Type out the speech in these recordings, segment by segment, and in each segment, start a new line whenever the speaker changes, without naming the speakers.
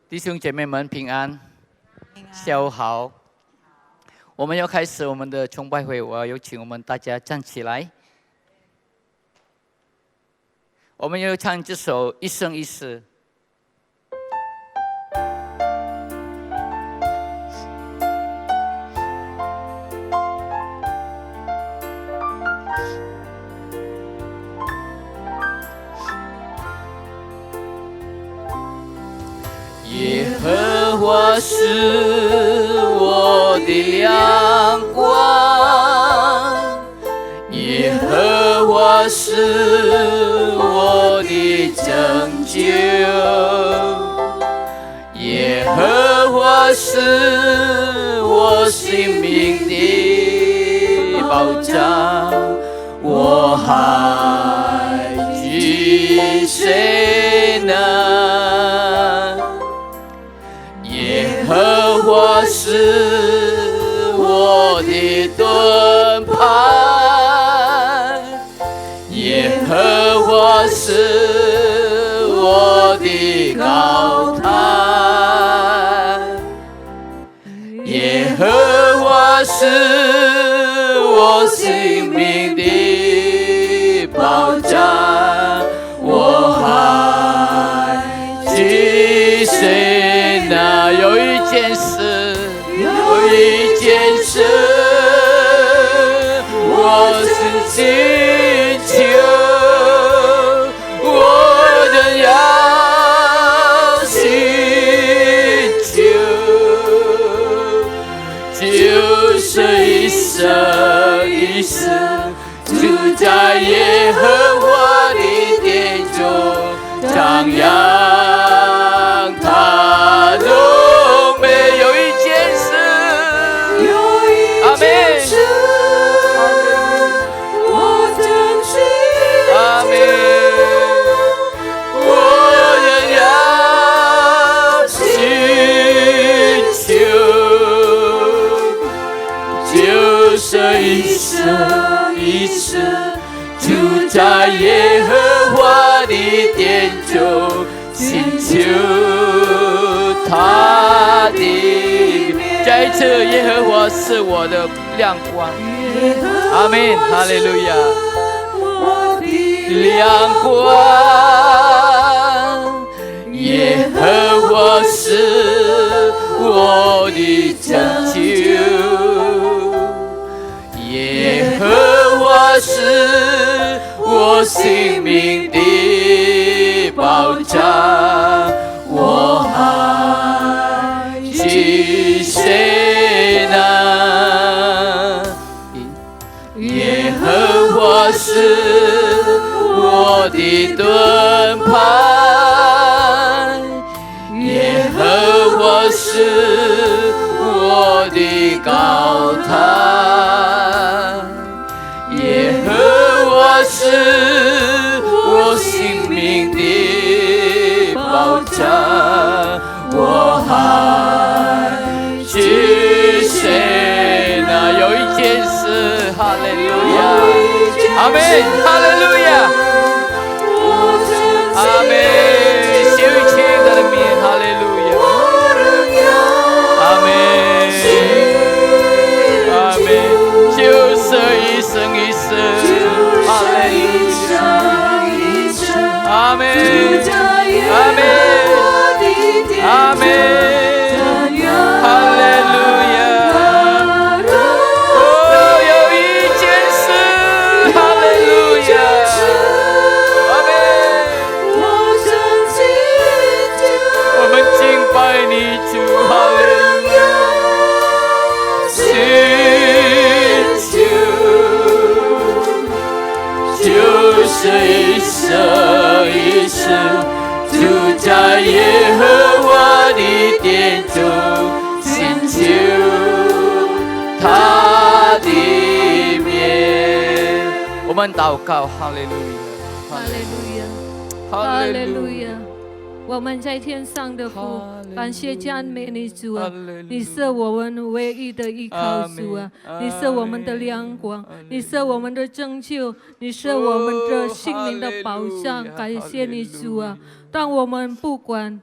弟兄姐妹们平安，下午好。我们要开始我们的崇拜会，我要有请我们大家站起来。我们要唱这首《一生一世》。耶和华是我的亮光，耶和华是我的拯救，耶和华是我性命的保障，我还惧谁呢？耶和华是我的盾牌，耶和华是我的高台，耶和华是我性命的保障，我还惧谁呢？有一件事，我是祈求，我仍要祈求，就是一生一世住在耶和华的殿中，张扬他荣美。有一件事，阿门。我争取，阿门。我仍要祈求，就是一生一世住在耶和华的殿中，祈求他的面。再一次，耶和华是我的亮光，阿门，哈利路亚。亮光，耶和华是我的拯救，耶和华是我性命的保障，我还惧谁呢？耶和华是我的盾牌，耶和华是我的高台，耶和华是我性命的保障，我还惧谁呢？有一件事，哈利路亚，阿门，哈利路亚，阿门。谢谢亲爱的名，哈利路亚，阿门，阿门。就是一生一世，哈利路亚，阿门，阿门，阿门，哈利路亚。哦，有一件事，哈利路亚，阿门。我们敬拜你，主，哈利路亚。就是一生一世住在耶和华的殿中，祈求他的面。我们祷告，哈利路亚，
哈利路亚，
哈利路亚。
我们在天上的父，感谢赞美你主啊！
哈利路亚，
你是我们唯一的依靠主啊！你是我们的亮光，你是我们的拯救，你是我们的性命的保障。感谢你主啊！当我们不管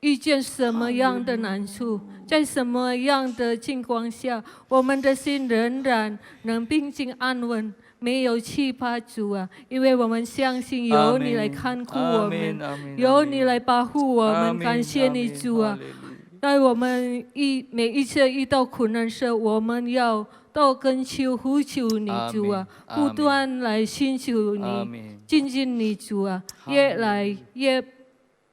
遇见什么样的难处，在什么样的情况下，我们的心仍然能平静安稳，没有惧怕主啊，因为我们相信有你来看顾我们，有你来保护我们。感谢你主啊！在我们每一次遇到困难时，我们要到跟求呼求你主啊，不断来寻求你，亲近你主啊，越来越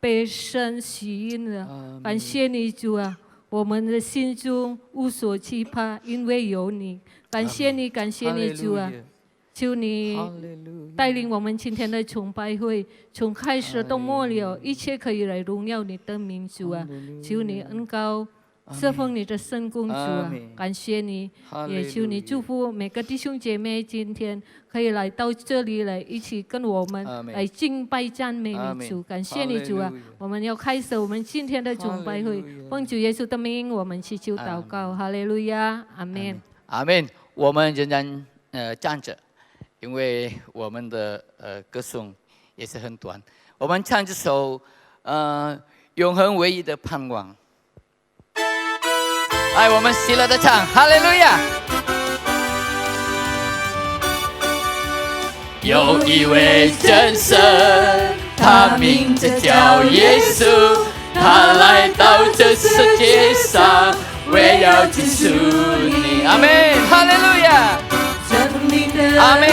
被神吸引了。感谢你主啊，我们的心中无所惧怕，因为有你。感谢你，感谢你主啊！求你带领我们今天的崇拜会，从开始到末了，一切可以来荣耀你的名主啊！求你恩膏侍奉你的圣公主啊！感谢你，也求你祝福每个弟兄姐妹，今天可以来到这里来一起跟我们来敬拜赞美你主。感谢你主啊！我们要开始我们今天的崇拜会，奉主耶稣的名，我们祈求祷告，哈利路亚，阿门，
阿门。我们仍然站着。因为我们的歌颂也是很短，我们唱这首永恒唯一的盼望。来，我们喜乐的唱，哈利路亚！有一位真神，他名字叫耶稣，他来到这世界上，为要救赎你。阿门，哈利路亚！阿门！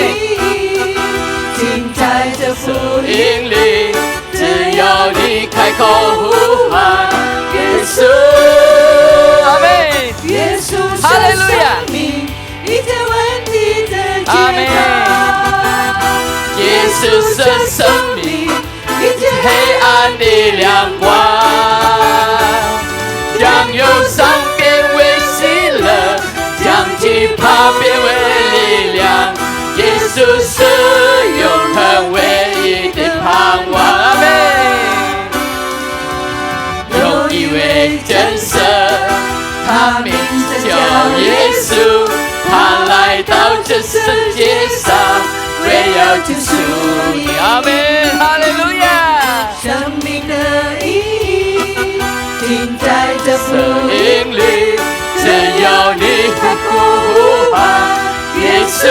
尽在这福音里，只要你开口呼喊耶稣，阿门！耶稣是生命，一切问题的解答。耶稣是生命，一切黑暗的亮光，将忧伤变为喜乐，将惧怕变为力量。耶稣是永恒唯一的盼望，阿门。有一位真神，他名字叫耶稣，他来到这世界上，为要救赎你，阿门，哈利路亚。生命的意义尽在这福音里，只要你呼喊耶稣。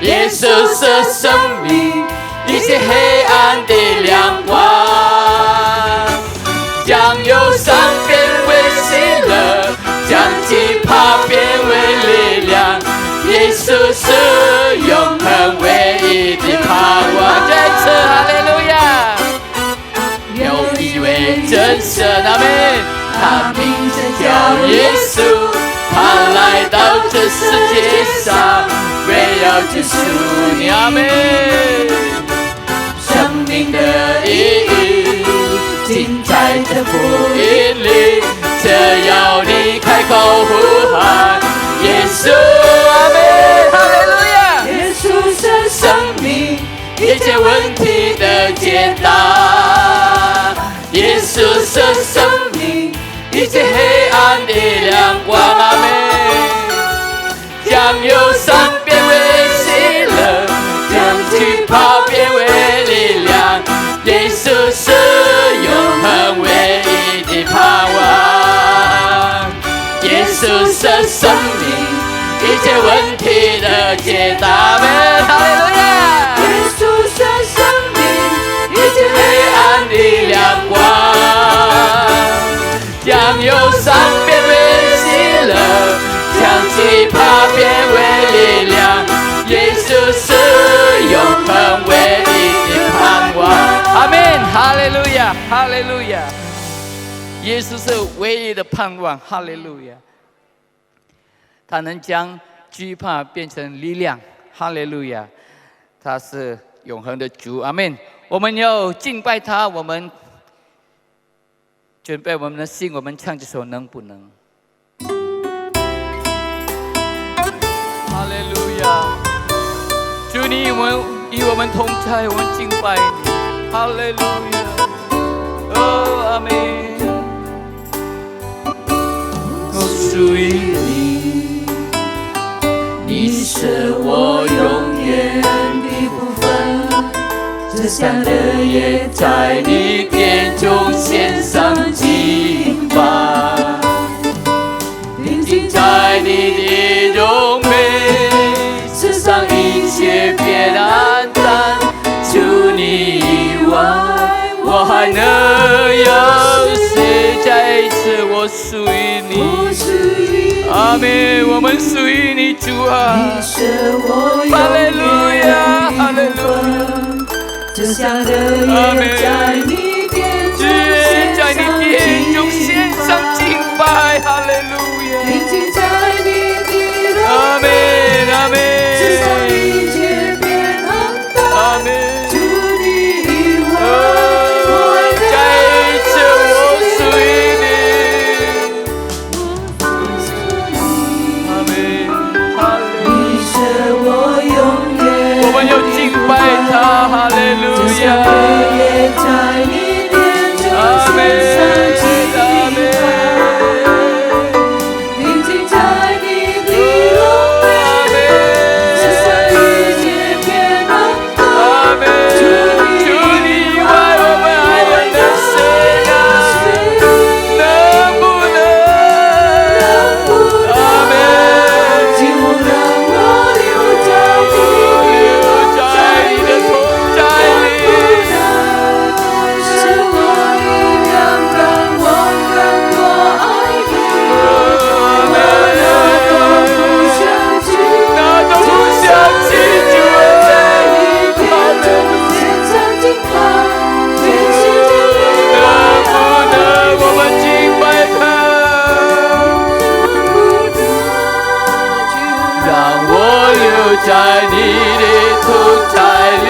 耶稣是生命，一切黑暗的亮光，将忧伤变为喜乐，将惧怕变为力量。耶稣是永恒唯一的盼望。再次哈利路亚！有一位真神，阿门，他名字叫耶稣，他来到这世界上，为要救赎你，阿门。生命的意义尽在这福音里，只要你开口呼喊耶稣，阿门，哈利路亚。耶稣是生命，一切问题的解答。耶稣是生命，一切黑暗的亮光，阿门。将忧伤变为喜乐，将惧怕变为力量。耶稣是永恒唯一的盼望。耶稣是生命，一切问题的解答，阿门，哈利路亚。耶稣是生命，一切黑暗的亮光，将忧伤变为喜乐，将惧怕变为力量。耶稣是永恒唯一的盼望，阿门，哈利路亚，哈利路亚。耶稣是唯一的盼望，哈利路亚。他能将惧怕变成力量，哈利路亚。他是永恒的主，阿门。我们要敬拜他，我们准备我们的心，我们唱这首能不能。哈利路亚，主你与我们同在，我们敬拜你，哈利路亚，哦，阿门。我属于你，你你是我永远的福分，这香的夜在你殿中献上敬拜，宁静在你的荣美，世上一切变暗淡，除你以外，我还能有谁？再一次，我属于你，阿们，我们属于你，主啊，哈利路亚，哈利路亚。阿们，主耶，在你殿中献上敬拜，哈利路亚。阿们，阿们，阿们。再一次，我属于你。阿们，哈利路亚。我们要敬拜他，哈利路亚。阿们，阿们。在你的同在里，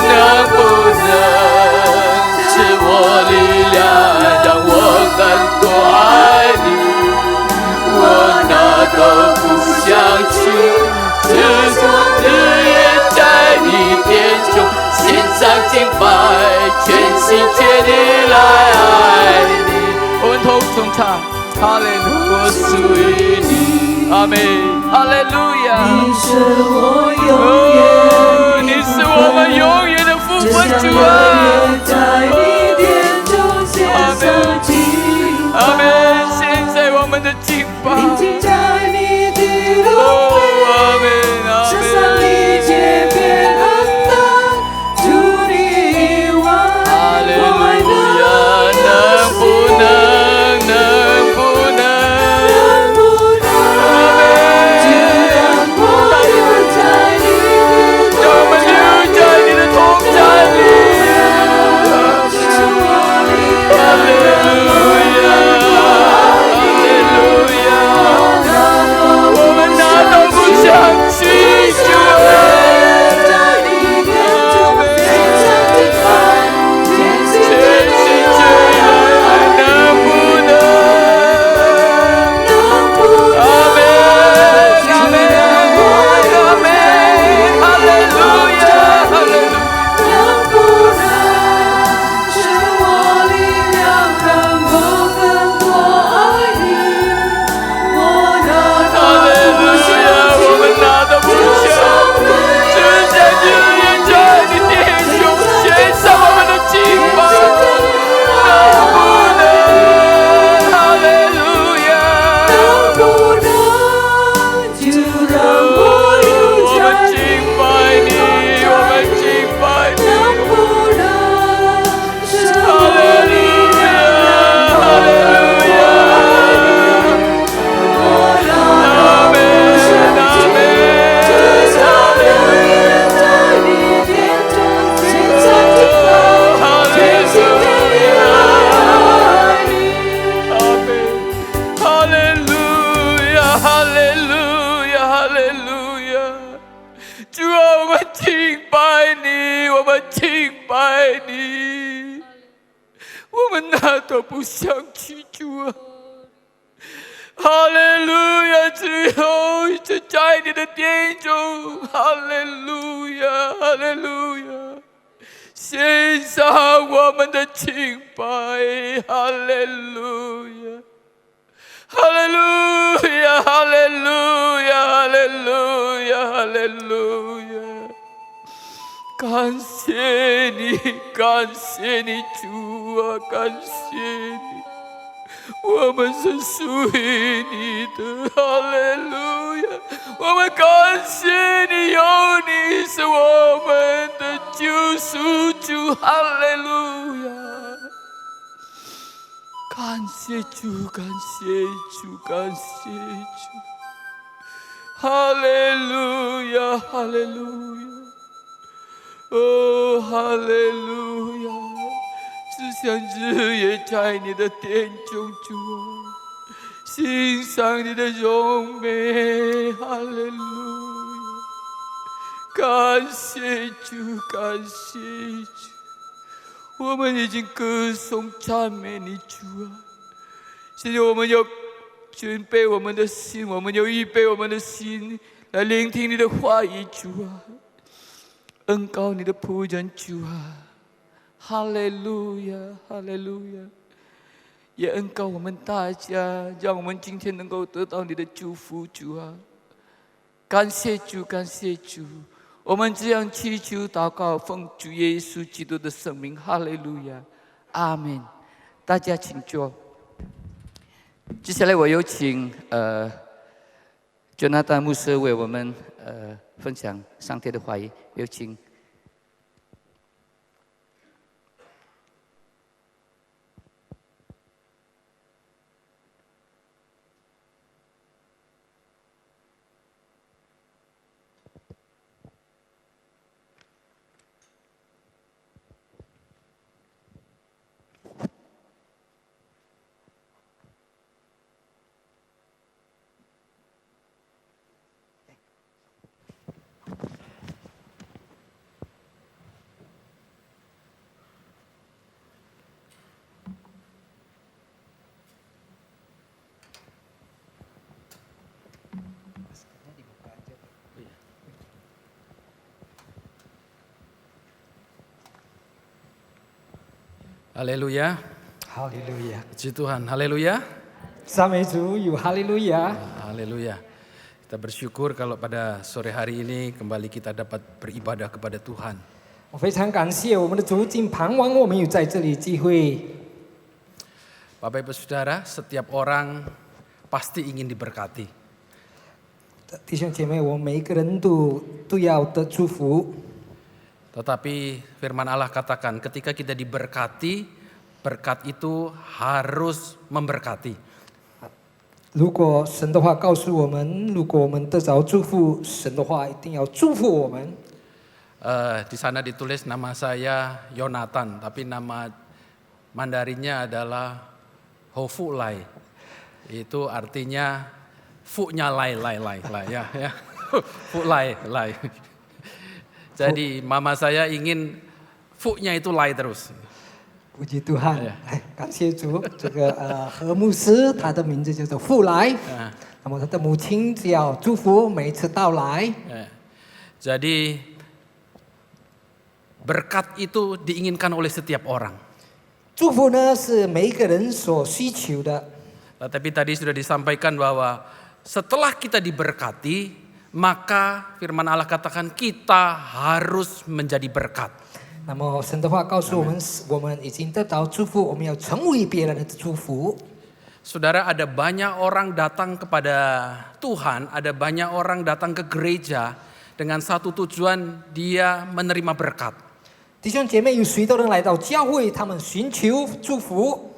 能不能是我力量，让我更多爱你？我哪都不想去，只从日夜在你殿中献上敬拜，全心全意来爱你。我们同声唱，哈利路亚，我属于你，阿们，哈利路亚。你是我永远，你是我们永远的福分主啊！阿们，阿们，现在我们的敬拜，哦，阿们，阿们。哈利路亚，能不能，能不能？哪都不想去，主啊！哈利路亚，最后一次在你的殿中，哈利路亚，哈利路亚，献上我们的敬拜，哈利路亚， Haleluya, haleluya, haleluya, haleluya. 感谢你，感谢你，主啊，感谢你，我们是属于你的，哈利路亚！我们感谢你，有你是我们的救赎主，哈利路亚！感谢主，感谢主，感谢主，哈利路亚，哈利路亚！哦，哈利路亚！只想日夜在你的殿中，主啊，欣赏你的荣美，哈利路亚！感谢主，感谢主，我们已经歌颂赞美你，主啊！现在我们要准备我们的心，我们要预备我们的心来聆听你的话语，主啊！恩膏你的仆人主啊，哈利路亚，哈利路亚！也恩膏我们大家，让我们今天能够得到你的祝福，主啊！感谢主，感谢主！我们这样祈求祷告，奉主耶稣基督的圣名，哈利路亚，阿门！大家请坐。接下来我有请Jonathan牧师为我们分享上帝的话语，有请。
Haleluya.
Haleluya.
Puji Tuhan. Haleluya.
赞美主，有哈利路亚。
Haleluya. Kita bersyukur kalau pada sore hari ini kembali kita dapat beribadah kepada Tuhan.
我非常感谢我们的主，今傍晚我们有在这里聚会。
Bapak Ibu Saudara, setiap orang pasti ingin diberkati.
弟兄姐妹，我们每一个人都要得祝福。
Tetapi firman Allah katakan ketika kita diberkati, berkat itu harus memberkati.
如果神的话告诉我们，如果我们得着祝福，神的话一定要祝福我们。
Di sana ditulis nama saya Yonatan, tapi nama Mandarinnya adalah Hofulai. Itu artinya fu-nya lai ya. Fulai. Jadi mama saya ingin fu-nya itu lai terus.
不基督汉，感谢主。这个何牧师，他的名字叫做富来，那么他的母亲叫祝福每一次到来。
Jadi berkat itu diinginkan oleh setiap orang.
祝福呢是每一个人所需求的。
Tapi tadi sudah disampaikan bahwa setelah kita diberkati, maka firman Allah katakan kita harus menjadi berkat.
那么神的话告诉我们，我们已经得到祝福，我们要成为别人的祝福。
Saudara, ada banyak orang datang kepada Tuhan, ada banyak orang datang ke gereja dengan satu tujuan dia menerima berkat.
弟兄姐妹，有许多人来到教会，他们寻求祝福。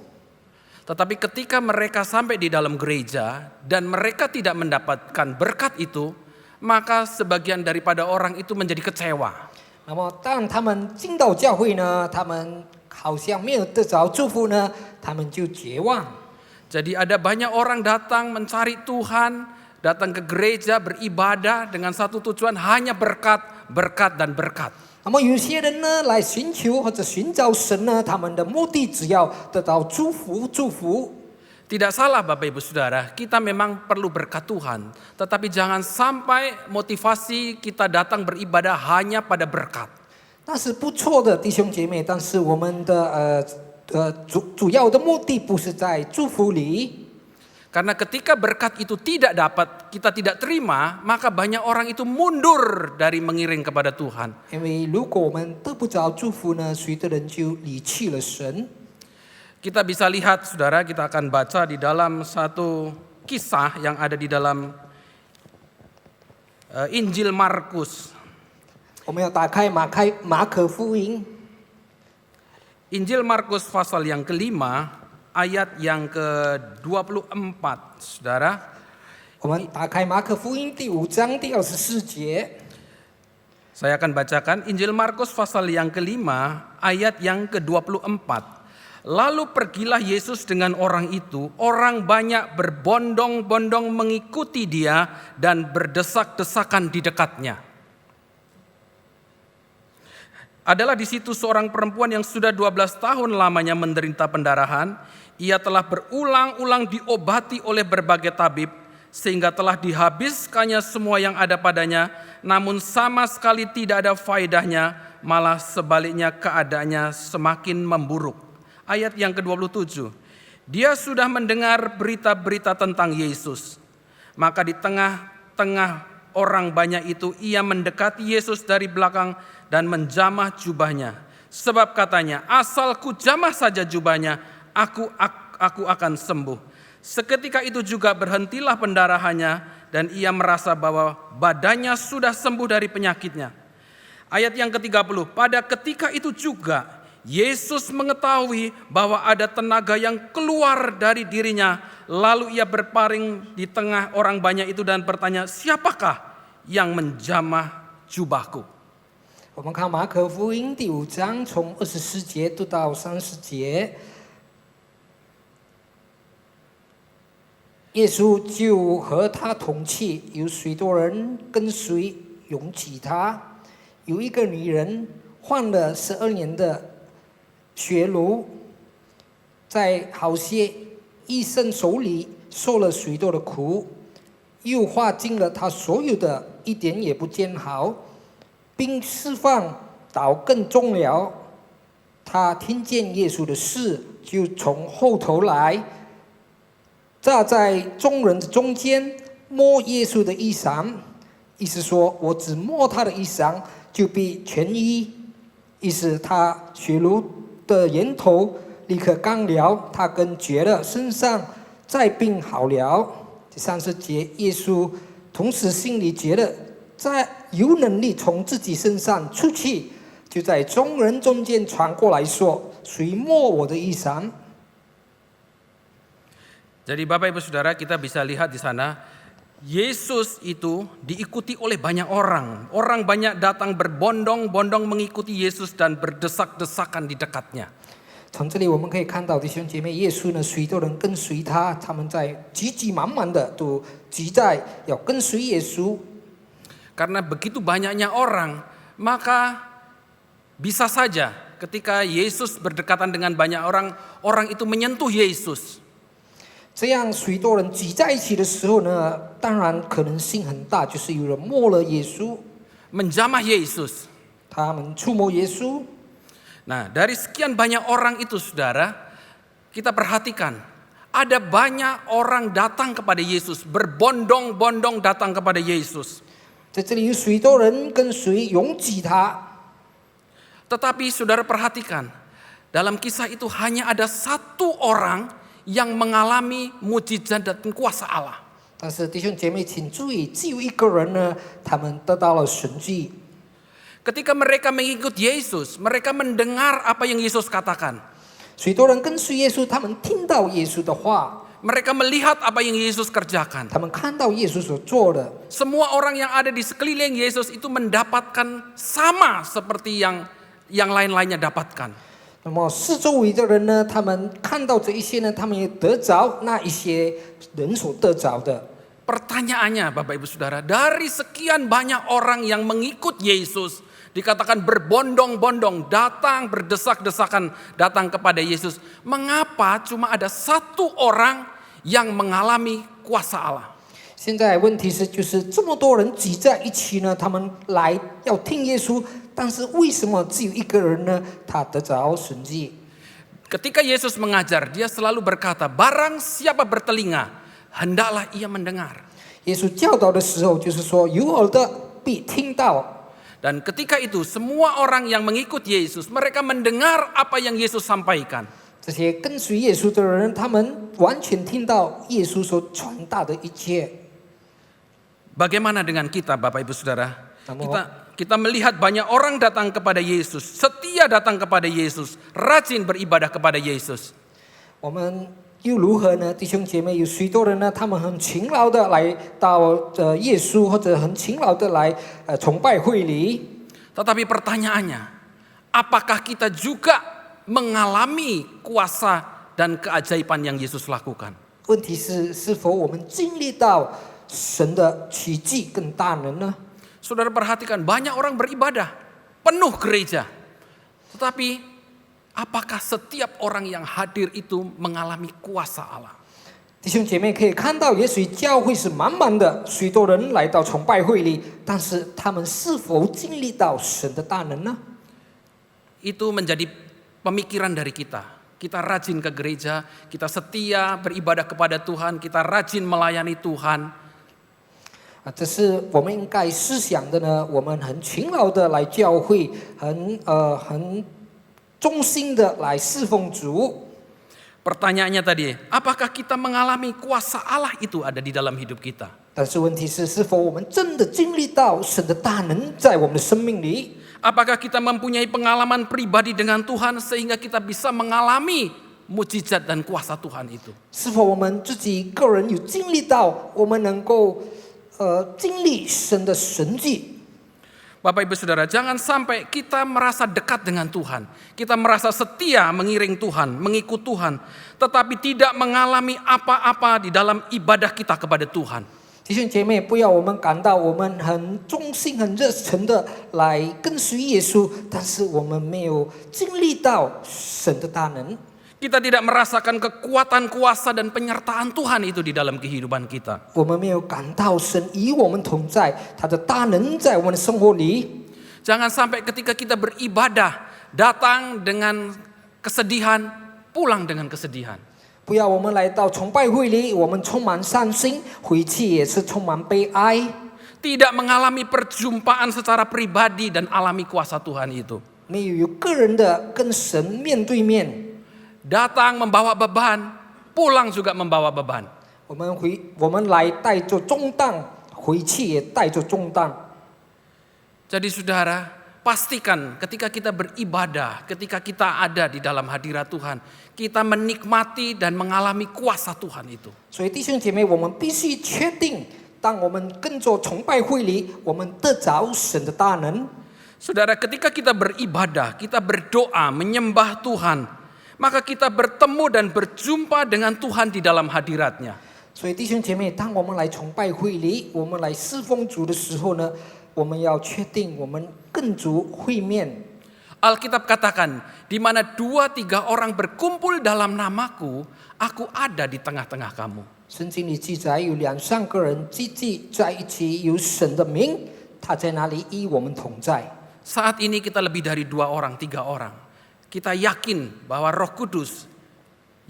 Tetapi ketika mereka sampai di dalam gereja dan mereka tidak mendapatkan berkat itu, maka sebagian daripada orang itu menjadi kecewa.
那么当他们进到教会呢，他们好像没有得着祝福呢，他们就绝望。
Jadi ada banyak orang datang mencari Tuhan, datang ke gereja beribadah dengan satu tujuan hanya berkat, berkat dan berkat.
那么有些人呢来寻求或者寻找神呢，他们的目的只要得到祝福，祝福。
Tidak salah Bapak Ibu Saudara, kita memang perlu berkat Tuhan. Tetapi jangan sampai motivasi kita datang beribadah hanya pada berkat.
那是不错的，弟兄姐妹。但是我们的主要的目的不是在祝福里。
Karena ketika berkat itu tidak dapat, kita tidak terima, maka banyak orang itu mundur dari mengiring kepada Tuhan.
因为如果我们得不着祝福呢，许多人就离弃了神。
Kita bisa lihat, saudara, kita akan baca di dalam satu kisah yang ada di dalam Injil Markus.
我们要打开马可福音，
Injil Markus pasal yang kelima, ayat yang ke-24, saudara.
我们打开马可福音第5章第24节。
Saya akan bacakan Injil Markus pasal yang kelima, ayat yang ke-24. Lalu pergilah Yesus dengan orang itu, orang banyak berbondong-bondong mengikuti dia dan berdesak-desakan di dekatnya. Adalah di situ seorang perempuan yang sudah 12 tahun lamanya menderita pendarahan. Ia telah berulang-ulang diobati oleh berbagai tabib, sehingga telah dihabiskannya semua yang ada padanya, namun sama sekali tidak ada faedahnya, malah sebaliknya keadaannya semakin memburuk. Ayat yang ke-27, dia sudah mendengar berita-berita tentang Yesus. Maka di tengah-tengah orang banyak itu, ia mendekati Yesus dari belakang dan menjamah jubahnya. Sebab katanya, asal ku jamah saja jubahnya, aku akan sembuh. Seketika itu juga berhentilah pendarahannya dan ia merasa bahwa badannya sudah sembuh dari penyakitnya. Ayat yang ke-30, pada ketika itu juga Yesus mengetahui bahwa ada tenaga yang keluar dari dirinya. Lalu ia berpaling di tengah orang banyak itu dan bertanya, siapakah yang menjamah jubahku?
我们看马可福音第5章，从24节读到30节。耶稣就和他同去，有许多人跟随拥挤他。有一个女人患了12年的血瘤，在好些医生手里受了许多的苦，又花尽了他所有的，一点也不见好，并释放到更重了。他听见耶稣的事，就从后头来，站在众人的中间，摸耶稣的衣裳，意思说我只摸他的衣裳就必痊愈。意思他血流的源头立刻干了，他更觉得身上再病好了。第30节，耶稣同时心里觉得在有能力从自己身上出去，就在众人中间传过来说：“谁摸我的衣裳？”
Jadi Bapak Ibu Saudara, kita bisa lihat di sana Yesus itu diikuti oleh banyak orang. Orang banyak datang berbondong-bondong mengikuti Yesus dan berdesak-desakan di dekatnya.
从这里我们可以看到弟兄姐妹，耶稣呢，许多人跟随他，他们在急急忙忙的都急在要跟随耶稣。
Karena begitu banyaknya orang, maka bisa saja ketika Yesus berdekatan dengan banyak orang, orang itu menyentuh Yesus.
这样许多人挤在一起的时候呢，当然可能性很大，就是有人摸了耶稣，
Menjamah Yesus.
他们触摸耶稣。
Nah, dari sekian banyak orang itu, saudara, kita perhatikan, ada banyak orang datang kepada Yesus, berbondong-bondong datang kepada Yesus.
在这里有许多人跟随拥挤他，
Tetapi saudara perhatikan, dalam kisah itu hanya ada satu orang yang mengalami mujizat dan kuasa Allah.
但是弟兄姐妹请注意，只有一个人呢，他们得到了神迹。
Ketika mereka mengikut Yesus, mereka mendengar apa yang Yesus katakan.
许多人跟随耶稣，他们听到耶稣的话，
Mereka melihat apa yang Yesus kerjakan.
他们看到耶稣所做的。
Semua orang yang ada di sekeliling Yesus itu mendapatkan sama seperti yang lain-lainnya dapatkan.
那么四周围的人呢，他们看到这一些呢，他们也得着那一些人所得着的。
Pertanyaannya Bapak Ibu Saudara, dari sekian banyak orang yang mengikut Yesus, dikatakan berbondong-bondong datang, berdesak-desakan datang kepada Yesus. Mengapa cuma ada satu orang yang mengalami kuasa Allah?
现在问题是，就是这么多人挤在一起呢，他们来要听耶稣，但是为什么只有一个人呢？他得着神迹。
Ketika Yesus mengajar, dia selalu berkata, barang siapa bertelinga, hendaklah ia mendengar.
耶稣教导的时候，就是说有耳的必听到。
Dan ketika itu semua orang yang mengikut Yesus, mereka mendengar apa yang Yesus sampaikan.
这些跟随耶稣的人，他们完全听到耶稣所传达的一切。
Bagaimana dengan kita, Bapak Ibu Saudara?
Namun-
Kita melihat banyak orang datang kepada Yesus, setia datang kepada Yesus, rajin beribadah kepada Yesus.
我们又如何呢？弟兄姐妹，有许多人呢，他们很勤劳的来到耶稣，或者很勤劳的来崇拜会里。
Tetapi pertanyaannya, apakah kita juga mengalami kuasa dan keajaiban yang Yesus lakukan?
问题是，是否我们经历到神的奇迹跟大能呢？
Saudara perhatikan, banyak orang beribadah, penuh gereja. Tetapi apakah setiap orang yang hadir itu mengalami kuasa Allah?
弟兄姐妹可以看到，也许教会是满满的，许多人来到崇拜会里，但是他们是否经历到神的大能呢？
Itu menjadi pemikiran dari kita. Kita rajin ke gereja, kita setia beribadah kepada Tuhan, kita rajin melayani Tuhan.
这是我们应该思想的呢。我们很勤劳的来教会，很忠心的来侍奉主。
Pertanyaannya tadi, apakah kita mengalami kuasa Allah itu ada di dalam hidup kita?
但是问题是，是否我们真的经历到神的大能在我们的生命里？
Apakah kita mempunyai pengalaman pribadi dengan Tuhan sehingga kita bisa mengalami mujizat dan kuasa Tuhan itu?
是否我们自己个人有经历到，我们能够经历神的神迹？
Bapak Ibu Saudara, jangan sampai kita merasa dekat dengan Tuhan. Kita merasa setia mengiring Tuhan, mengikut Tuhan. Tetapi tidak mengalami apa-apa di dalam ibadah kita kepada Tuhan.
弟兄姐妹，不要我们感到我们很忠心、很热诚的来跟随耶稣，但是我们没有经历到神的大能。
Kita tidak merasakan kekuatan kuasa dan penyertaan Tuhan itu di dalam kehidupan kita.
我们没有感到神与我们同在，他的大能在我们的生活里。
Jangan sampai ketika kita beribadah, datang dengan kesedihan, pulang dengan kesedihan.
不要我们来到崇拜会里，我们充满伤心，回去也是充满悲哀。
Tidak mengalami perjumpaan secara pribadi dan alami kuasa Tuhan itu.
没有个人的跟神面对面。
Datang membawa beban, pulang juga membawa beban.
我们来带着重担，回去也带着重担。
Jadi saudara, pastikan ketika kita beribadah, ketika kita ada di dalam hadirat Tuhan, kita menikmati dan mengalami kuasa Tuhan itu.
所以弟兄姐妹，我们必须确定，当我们跟着崇拜会里，我们得着神的大能。
Saudara, ketika kita beribadah, kita berdoa, menyembah Tuhan, maka kita bertemu dan berjumpa dengan Tuhan di dalam hadiratnya.
所以弟兄姐妹，当我们来崇拜会里，我们来侍奉主的时候呢，我们要确定我们跟主会面。
Alkitab katakan, di mana 2-3 orang berkumpul dalam namaku, aku ada di tengah-tengah kamu.
圣经里记载，有2-3个人聚集在一起，有神的名，他在那里与我们同在。
Saat ini kita lebih dari 2 orang, 3 orang. Kita yakin bahwa Roh Kudus,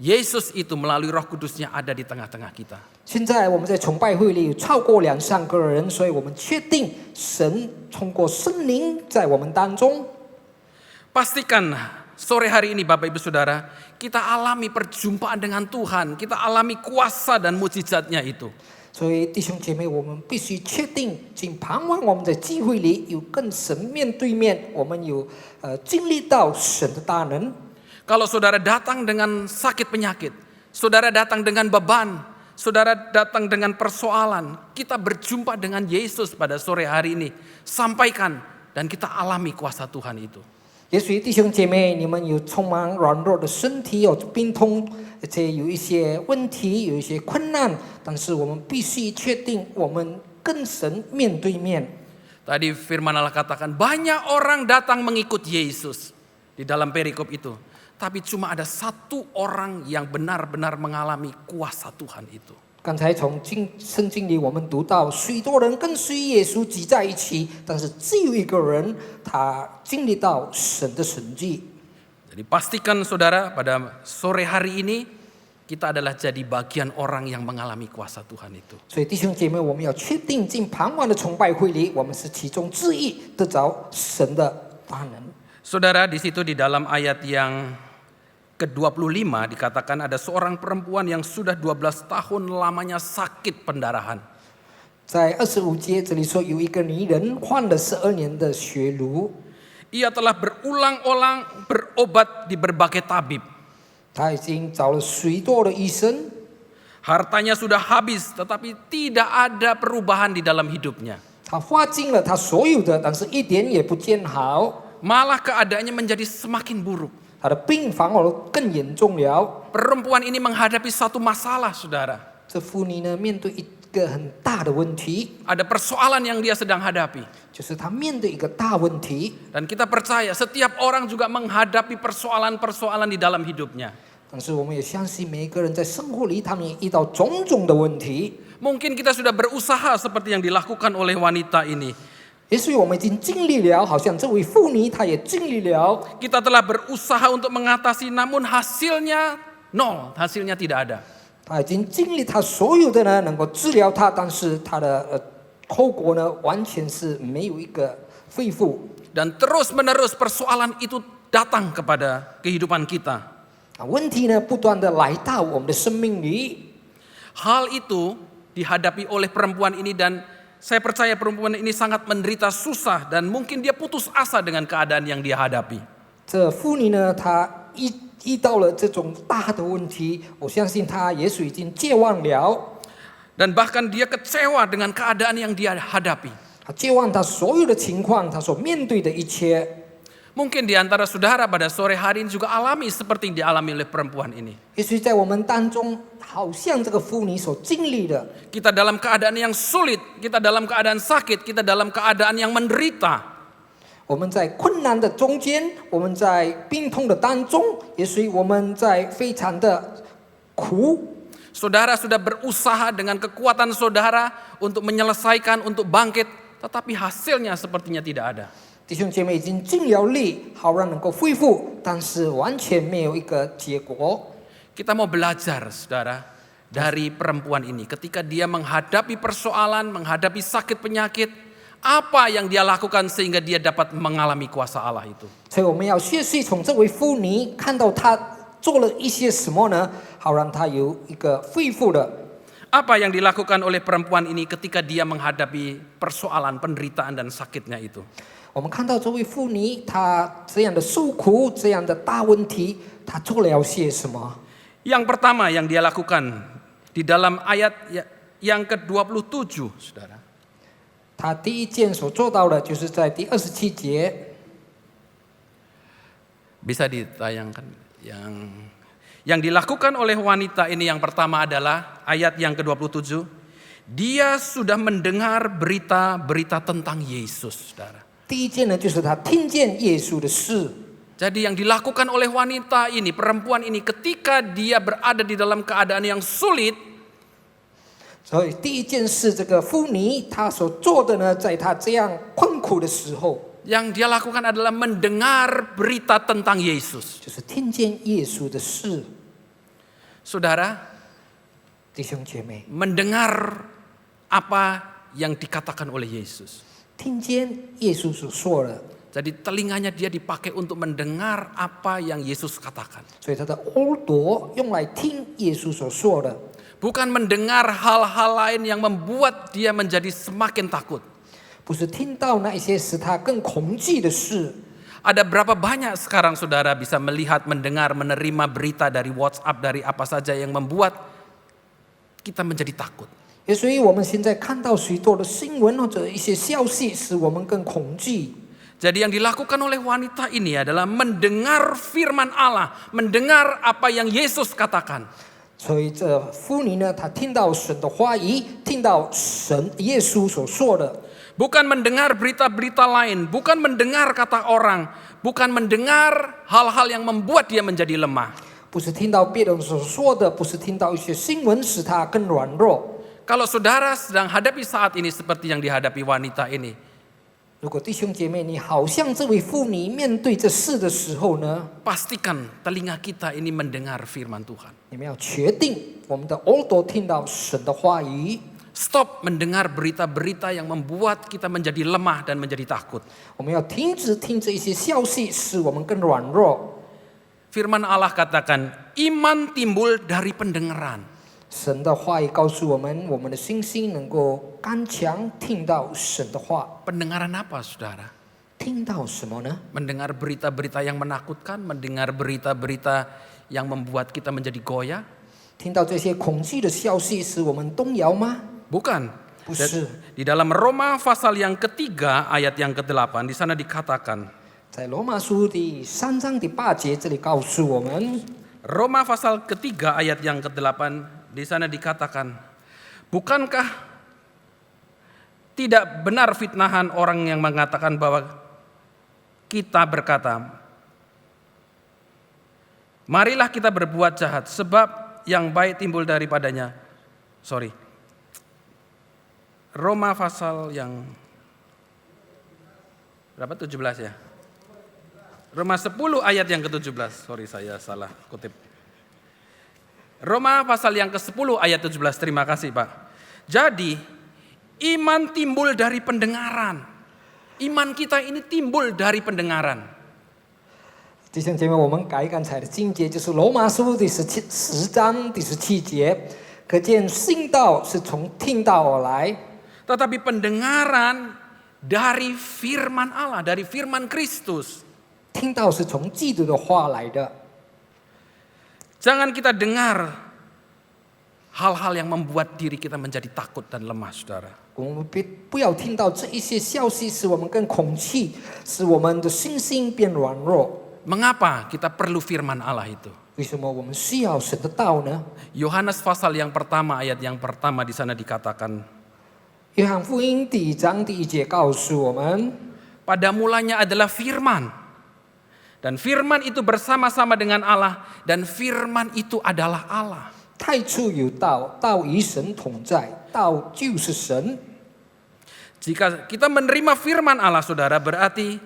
Yesus itu melalui Roh Kudusnya ada di tengah-tengah kita.
现在我们在崇拜会里有超过2-3个人，所以我们确定神通过圣灵在我们当中。
Pastikan sore hari ini Bapak Ibu Saudara, kita alami perjumpaan dengan Tuhan, kita alami kuasa dan mujizatnya itu.
所以弟兄姐妹，我们必须确定，仅盼望我们在聚会里有跟神面对面，我们有经历到神的大能。
Kalau saudara datang dengan sakit penyakit, saudara datang dengan beban, saudara datang dengan persoalan, kita berjumpa dengan Yesus pada sore hari ini. Sampaikan dan kita alami kuasa Tuhan itu.
也许弟兄姐妹，你们有充满软弱的身体，有病痛，而且有一些问题，有一些困难，但是我们必须确定，我们跟神面对面。
Tadi firman Allah katakan banyak orang datang mengikut Yesus di dalam perikop itu. Tapi cuma ada 1 orang yang benar-benar mengalami kuasa Tuhan itu.
刚才从圣经里我们读到，许多人跟随耶稣挤在一起，但是只有一个人，他经历到神的神迹。
Jadi pastikan saudara pada sore hari ini kita adalah jadi bagian orang yang mengalami kuasa Tuhan itu.
所以弟兄姐妹，我们要确定进傍晚的崇拜会里，我们是其中之一，得着神的大能。
Saudara, di situ di dalam ayat yang ke-25 dikatakan ada seorang perempuan yang sudah 12 tahun lamanya sakit pendarahan.
在25节这里说，有一个女人患了12年的血炉，
Ia telah berulang-ulang berobat di berbagai tabib.
她已经找了许多的医生，
Hartanya sudah habis, tetapi tidak ada perubahan di dalam hidupnya.
她花尽了她所有的，但是一点也不见好，
Malah keadaannya menjadi semakin buruk.
她的病反而更严重了。
Perempuan ini menghadapi satu masalah, saudara.
这妇女呢，面对一个很大的问题，
Ada persoalan yang dia sedang hadapi.
就是她面对一个大问题。
Dan kita percaya setiap orang juga menghadapi persoalan-persoalan di dalam hidupnya.
但是我们也相信每一个人在生活里，他们也遇到种种的问题。
Mungkin kita sudah berusaha seperti yang dilakukan oleh wanita ini.
也许我们已经尽力了，好像这位妇女她也尽力了。
Kita telah berusaha untuk mengatasi, namun hasilnya nol, hasilnya tidak ada.
她已经尽力她所有的呢，能够治疗她，但是她的后果呢，完全是没有一个恢复。
Dan terus-menerus persoalan itu datang kepada kehidupan kita.
问题呢，不断的来到我们的生命里。
Hal itu dihadapi oleh perempuan ini dan saya percaya perempuan ini sangat menderita susah dan mungkin dia putus asa dengan keadaan yang dia hadapi.
这妇女呢，她遇到了这种大的问题，我相信她也许已经绝望了。
Dan bahkan dia kecewa dengan keadaan yang dia hadapi.
她绝望她所有的情况，她所面对的一切。
Mungkin di antara saudara pada sore hari ini juga alami seperti yang dialami oleh perempuan ini.
也许在我们当中，好像这个妇女所经历的，
Kita dalam keadaan yang sulit, kita dalam keadaan sakit, kita dalam keadaan yang menderita.
我们在困难的中间，我们在病痛的当中，也许我们在非常的苦。
Saudara sudah berusaha dengan kekuatan saudara untuk menyelesaikan, untuk bangkit, tetapi hasilnya sepertinya tidak ada.
弟兄姐妹已经尽了力，好让能够恢复，但是完全没有一个结果。
Kita mau belajar, saudara, dari perempuan ini. Ketika dia menghadapi persoalan, menghadapi sakit penyakit, apa yang dia lakukan sehingga dia dapat mengalami kuasa Allah itu.
所以我们要学习从这位妇女看到她做了一些什么呢？好让她有一个恢复的。
Apa yang dilakukan oleh perempuan ini ketika dia menghadapi persoalan, penderitaan dan sakitnya itu?
我们看到这位妇女，她这样的受苦，这样的大问题，她做了些什么？
Yang pertama yang dia lakukan di dalam ayat yang ke-27, saudara.
她第一件所做到的，就是在第27节。
Bisa ditayangkan yang dilakukan oleh wanita ini yang pertama adalah ayat yang ke-27. Dia sudah mendengar berita-berita tentang Yesus, saudara.
第一件呢，就是她听见耶稣的事。
Jadi yang dilakukan oleh wanita ini, perempuan ini ketika dia berada di dalam keadaan yang sulit,
所以第一件事，这个妇女她所做的呢，在她这样困苦的时候，
yang dia lakukan adalah mendengar berita tentang Yesus.
就是听见耶稣的事。
Saudara,
弟兄姐妹，
mendengar apa yang dikatakan oleh Yesus.
听见耶稣所说的，
Jadi telinganya dia dipakai untuk mendengar apa yang Yesus katakan.
所以她的耳朵用来听耶稣所说的，
Bukan mendengar hal-hal lain yang membuat dia menjadi semakin takut.
不是听到那一些使她更恐惧的事。
Ada berapa banyak sekarang saudara bisa melihat, mendengar, menerima berita dari WhatsApp, dari apa saja yang membuat kita menjadi takut.
也所以我们现在看到许多的新闻或者一些消息，使我们更恐惧。
Jadi yang dilakukan oleh wanita ini adalah mendengar firman Allah, mendengar apa yang Yesus katakan.
所以这妇女呢，她听到神的话语，听到神耶稣所说的，
Bukan mendengar berita-berita lain, bukan mendengar kata orang, bukan mendengar hal-hal yang membuat dia menjadi lemah.
不是听到别人所说的，不是听到一些新闻使她更软弱。
Kalau saudara sedang hadapi saat ini seperti yang dihadapi wanita ini,
如果弟兄姐妹你好像这位妇女面对这事的时候呢，
pastikan telinga kita ini mendengar firman Tuhan.
你们要确定我们的耳朵听到神的话语。
Stop mendengar berita-berita yang membuat kita menjadi lemah dan menjadi takut.
我们要停止听这一些消息，使我们更软弱。
Firman Allah katakan, iman timbul dari pendengaran.
神的话语告诉我们，我们的信心能够刚强，听到神的话。
Pendengaran apa, saudara?
听到什么呢？
Mendengar berita-berita yang menakutkan, mendengar berita-berita yang membuat kita menjadi goyah?
听到这些恐惧的消息，使我们动摇吗？
Bukan.
不是。
Di dalam Roma pasal yang ketiga ayat yang ke-8 di sana dikatakan,
在罗马书第3章第8节这里告诉我们，
Roma pasal ketiga ayat yang ke-8 di sana dikatakan, bukankah tidak benar fitnahan orang yang mengatakan bahwa kita berkata, marilah kita berbuat jahat sebab yang baik timbul daripadanya. Roma pasal yang berapa? 17 ya? Roma 10 ayat yang ke-17. Saya salah kutip. Roma pasal yang ke-10 ayat 17. Terima kasih, Pak. Jadi, iman timbul dari pendengaran. Iman kita ini timbul dari pendengaran.
弟兄姐妹，我们改刚才的经节，就是罗马书第10章第17节，可见信道是从听道而来。
Tetapi pendengaran dari firman Allah, dari firman Kristus.
听道是从基督的话来的。
Jangan kita dengar hal-hal yang membuat diri kita menjadi takut dan lemah, saudara.
我们不要听到这一些消息，使我们更恐惧，使我们的信心变软弱。
Mengapa kita perlu firman Allah itu?
为什么我们需要神的道呢？
Yohanes pasal yang pertama ayat yang pertama di sana dikatakan,
约翰福音第1章第1节告诉我们，
pada mulanya adalah firman. Dan firman itu bersama-sama dengan Allah dan firman itu adalah Allah.
太初有道，道与神同在，道就是神。
Jika kita menerima firman Allah, saudara, berarti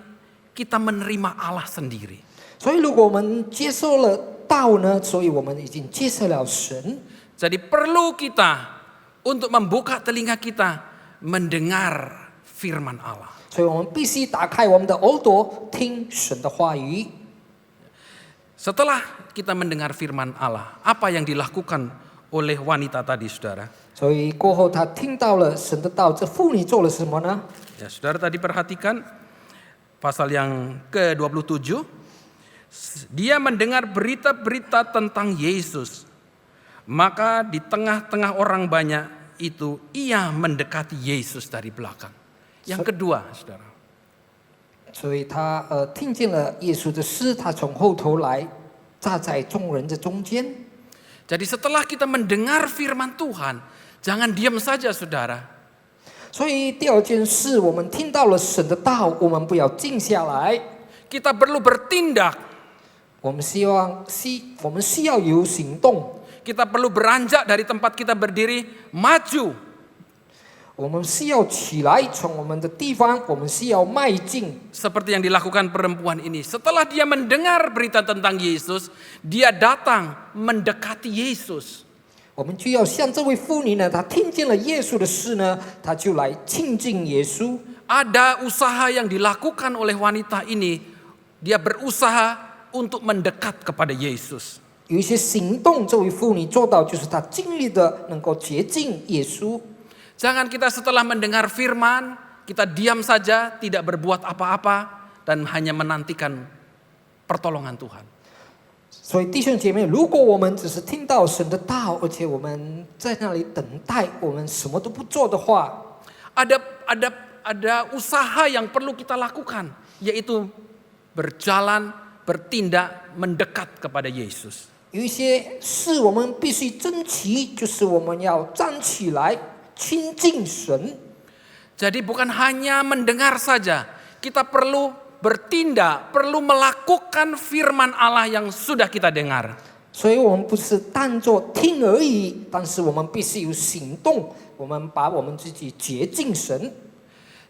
kita menerima Allah sendiri.
所以，如果我们接受了道呢，所以我们已经接受了神。
Jadi perlu kita untuk membuka telinga kita mendengar firman Allah.
所以我们必须打开我们的耳朵，听神的话语。
Setelah kita mendengar firman Allah, apa yang dilakukan oleh wanita tadi, saudara?
所以过后，他听到了神的道，这妇女做了什么呢？
Ya, saudara tadi perhatikan pasal yang ke-27. Dia mendengar berita-berita tentang Yesus. Maka di tengah-tengah orang banyak itu ia mendekati Yesus dari belakang. Yang kedua, saudara.
所以他听见了耶稣的事，他从后头来，站在众人的中间。
Jadi setelah kita mendengar firman Tuhan, jangan diam saja, saudara.
所以第二件事，我们听到了神的道，我们不要静下来，
Kita perlu bertindak.
我们需要有行动，
Kita perlu beranjak dari tempat kita berdiri, maju.
我们需要起来，从我们的地方，我们需要迈进。
Seperti yang dilakukan perempuan ini. Setelah dia mendengar berita tentang Yesus, dia datang mendekati Yesus.
我们就要像这位妇女呢，她听见了耶稣的事呢，她就来亲近耶稣。
Ada usaha yang dilakukan oleh wanita ini. Dia berusaha untuk mendekat kepada Yesus.
有一些行动，这位妇女做到，就是她尽力的能够接近耶稣。
Jangan kita setelah mendengar firman, kita diam saja, tidak berbuat apa-apa, dan hanya menantikan pertolongan Tuhan.
所以弟兄姐妹，如果我们只是听到神的道，而且我们在那里等待，我们什么都不做的话，
Ada usaha yang perlu kita lakukan, yaitu berjalan, bertindak, mendekat kepada Yesus.
有一些事我们必须争取，就是我们要站起来亲近神。
Jadi bukan hanya mendengar saja, kita perlu bertindak, perlu melakukan firman Allah yang sudah kita dengar.
所以我们不是当作听而已，但是我们必须有行动，我们把我们自己接近神。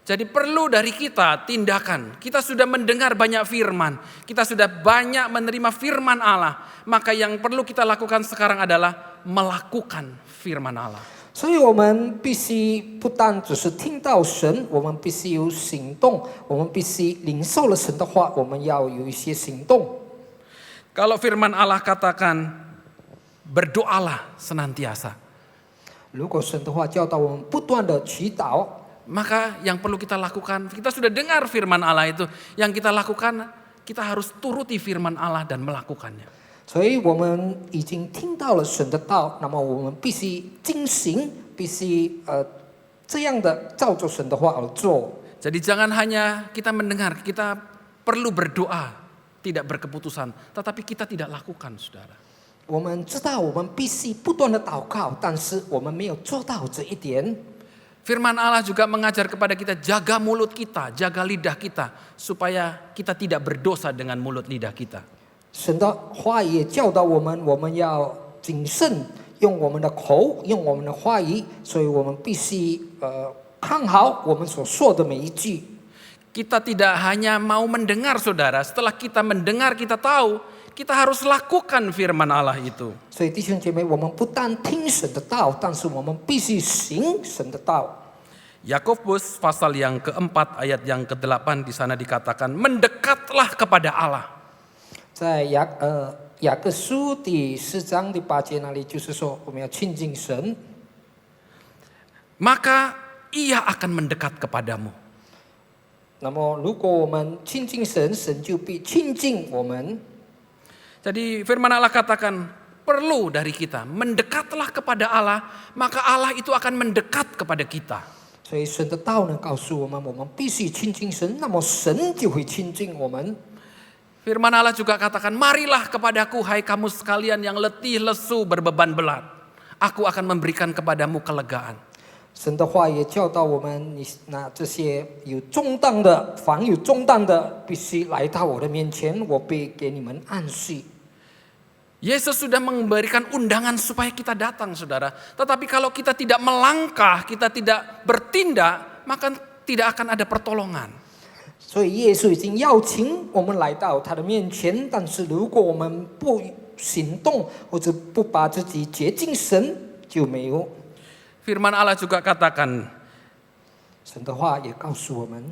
Jadi perlu dari kita tindakan. Kita sudah mendengar banyak firman. Kita sudah banyak menerima firman Allah. Maka yang perlu kita lakukan sekarang adalah melakukan firman Allah.
所以我们必须不单只是听到神，我们必须有行动，我们必须领受了神的话，我们要有一些行动。
Kalau firman Allah katakan berdoalah senantiasa.
如果神的话教导我们不断的祈祷，
Maka yang perlu kita lakukan, kita sudah dengar firman Allah itu. Yang kita lakukan, kita harus turuti firman Allah dan melakukannya.
所以我们已经听到了神的道，那么我们必须进行，必须这样的照着神的话而做。
Jadi jangan hanya kita mendengar, kita perlu berdoa, tidak berkeputusan. Tetapi kita tidak lakukan, saudara.
我们知道我们必须不断的祷告，但是我们没有做到这一点。
Firman Allah juga mengajar kepada kita, jaga mulut kita, jaga lidah kita. Supaya kita tidak berdosa dengan mulut lidah kita.
神的话也教导我们，我们要谨慎用我们的口，用我们的话语，所以我们必须看好我们所说的每一句。
Kita tidak hanya mau mendengar, saudara. Setelah kita mendengar, kita tahu, kita harus lakukan firman Allah itu.
所以弟兄姐妹，我们不但听神的道，但是我们必须行神的道。
Yakobus pasal yang keempat ayat yang ke-8 di sana dikatakan, mendekatlah kepada Allah.
在雅各书第4章第8节那里，就是说我们要亲近神，
Maka ia akan mendekat kepadamu.
那么如果我们亲近神，神就必亲近我们。
Jadi firman Allah katakan, perlu dari kita, mendekatlah kepada Allah, maka Allah itu akan mendekat kepada kita.
所以神的道呢，告诉我们，我们必须亲近神，那么神就会亲近我们。
Firman Allah juga katakan, marilah kepadaku hai kamu sekalian yang letih lesu berbeban berat. Aku akan memberikan kepadamu kelegaan.
神的话也教导我们，你那这些有重担的，凡有重担的，必须来到我的面前，我必给你们安息。
Yesus sudah memberikan undangan supaya kita datang, saudara. Tetapi kalau kita tidak melangkah, kita tidak bertindak, maka tidak akan ada pertolongan.
所以耶稣已经邀请我们来到他的面前，但是如果我们不行动或者不把自己接近神，就没有。
Firman Allah juga katakan,
神的话也告诉我们，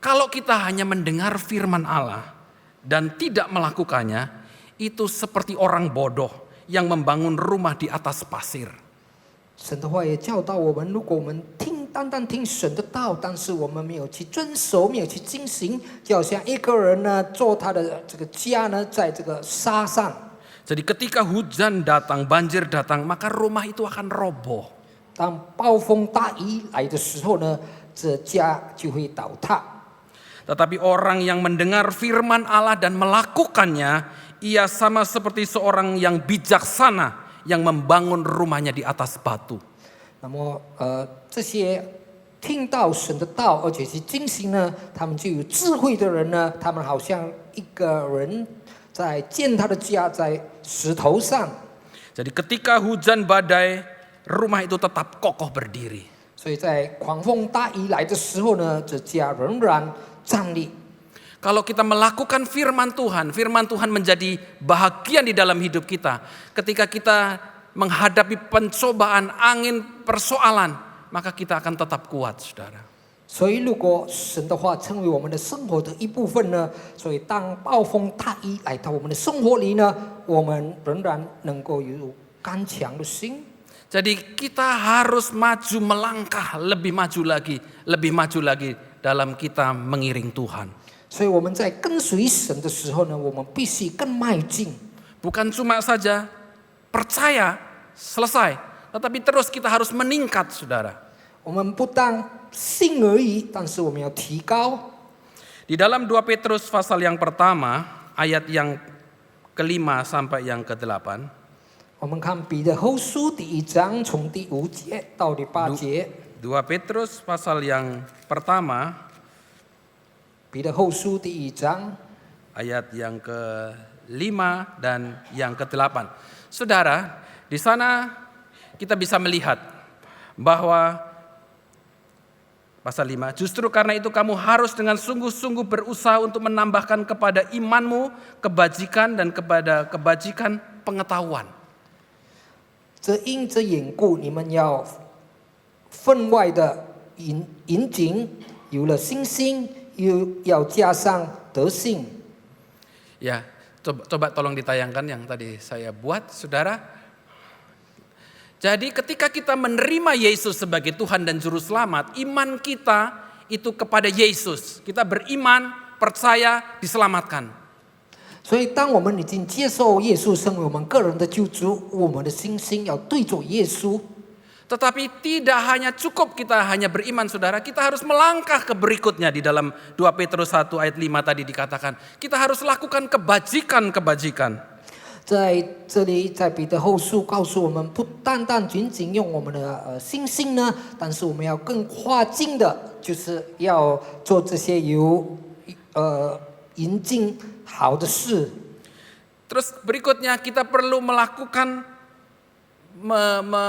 kalau kita hanya mendengar firman Allah dan tidak melakukannya, itu seperti orang bodoh yang membangun rumah di atas pasir.
神的话也教导我们，如果我们单单听神的道，但是我们没有去遵守，没有去进行，就好像一个人呢做他的这个家呢，在这个沙上。
Jadi ketika hujan datang, banjir datang, maka rumah itu akan roboh.
当暴风大雨来的时候呢，这家就会倒塌。
Tetapi orang yang mendengar firman Allah dan melakukannya, ia sama seperti seorang yang bijaksana yang membangun rumahnya di atas batu.
那么这些听到神的道，而且去进行呢，他们就有智慧的人呢，他们好像一个人在建他的家在石头上。
Jadi ketika hujan badai, rumah itu tetap kokoh berdiri.
所以在狂风大雨来的时候呢，这家仍然站立。
Kalau kita melakukan firman Tuhan menjadi bahagian di dalam hidup kita. Ketika kita menghadapi pencobaan, angin, persoalan, maka kita akan tetap kuat, saudara.
所以，如果神的话成为我们的生活的一部分呢，所以当暴风大雨来到我们的生活里呢，我们仍然能够有刚强的心。
Jadi kita harus maju melangkah lebih maju lagi dalam kita mengiring Tuhan.
所以我们在跟随神的时候呢，我们必须更迈进。
Bukan cuma saja percaya selesai, tetapi terus kita harus meningkat, saudara.
我们不但信而已，但是我们要提高。
Di dalam 2 Petrus pasal yang pertama, ayat yang ke-5 sampai yang ke-8.
我们看彼得后书第1章，从第5节到第8节。
2 Petrus pasal yang pertama,
彼得后书第1章
ayat yang ke-5 dan yang ke-8. Saudara, di sana kita bisa melihat bahwa Pasal 5, justru karena itu kamu harus dengan sungguh-sungguh berusaha untuk menambahkan kepada imanmu kebajikan dan kepada kebajikan pengetahuan.
这因这缘故，你们要分外的严谨，有了信心，又要加上德性。
Ya, coba tolong ditayangkan yang tadi saya buat, saudara. Jadi ketika kita menerima Yesus sebagai Tuhan dan Juru Selamat, iman kita itu kepada Yesus. Kita beriman, percaya, diselamatkan.
所以，当我们已经接受耶稣成为我们个人的救主，我们的信心要对着耶稣。
Tetapi tidak hanya cukup kita hanya beriman, saudara. Kita harus melangkah ke berikutnya di dalam 2 Petrus 1 ayat 5 tadi dikatakan. Kita harus lakukan kebajikan-kebajikan.
在这里，在彼得后书告诉我们，不单单仅仅用我们的信心呢，但是我们要更跨境的，就是要做这些严谨好的事。
Terus berikutnya kita perlu melakukan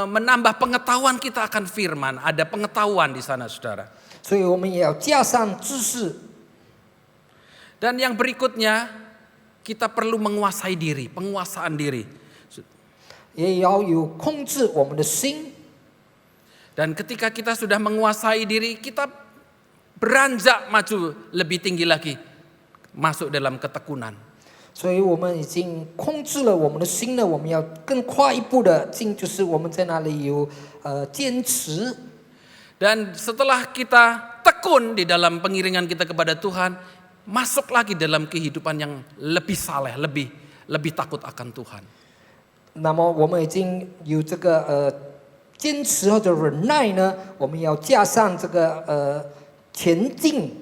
menambah pengetahuan kita akan firman. Ada pengetahuan di sana, saudara.
所以我们也要加上知识。
Dan yang berikutnya kita perlu menguasai diri, penguasaan diri.
也要有控制我们的心。
Dan ketika kita sudah menguasai diri, kita beranjak maju lebih tinggi lagi, masuk dalam ketekunan.
所以我们已经控制了我们的心了，我们要更快一步的进，就是我们在那里有坚持。
Dan setelah kita tekun di dalam pengiringan kita kepada Tuhan, masuk lagi dalam kehidupan yang lebih saleh, lebih takut akan Tuhan.
那么我们已经有这个坚持或者忍耐呢，我们要加上这个前进。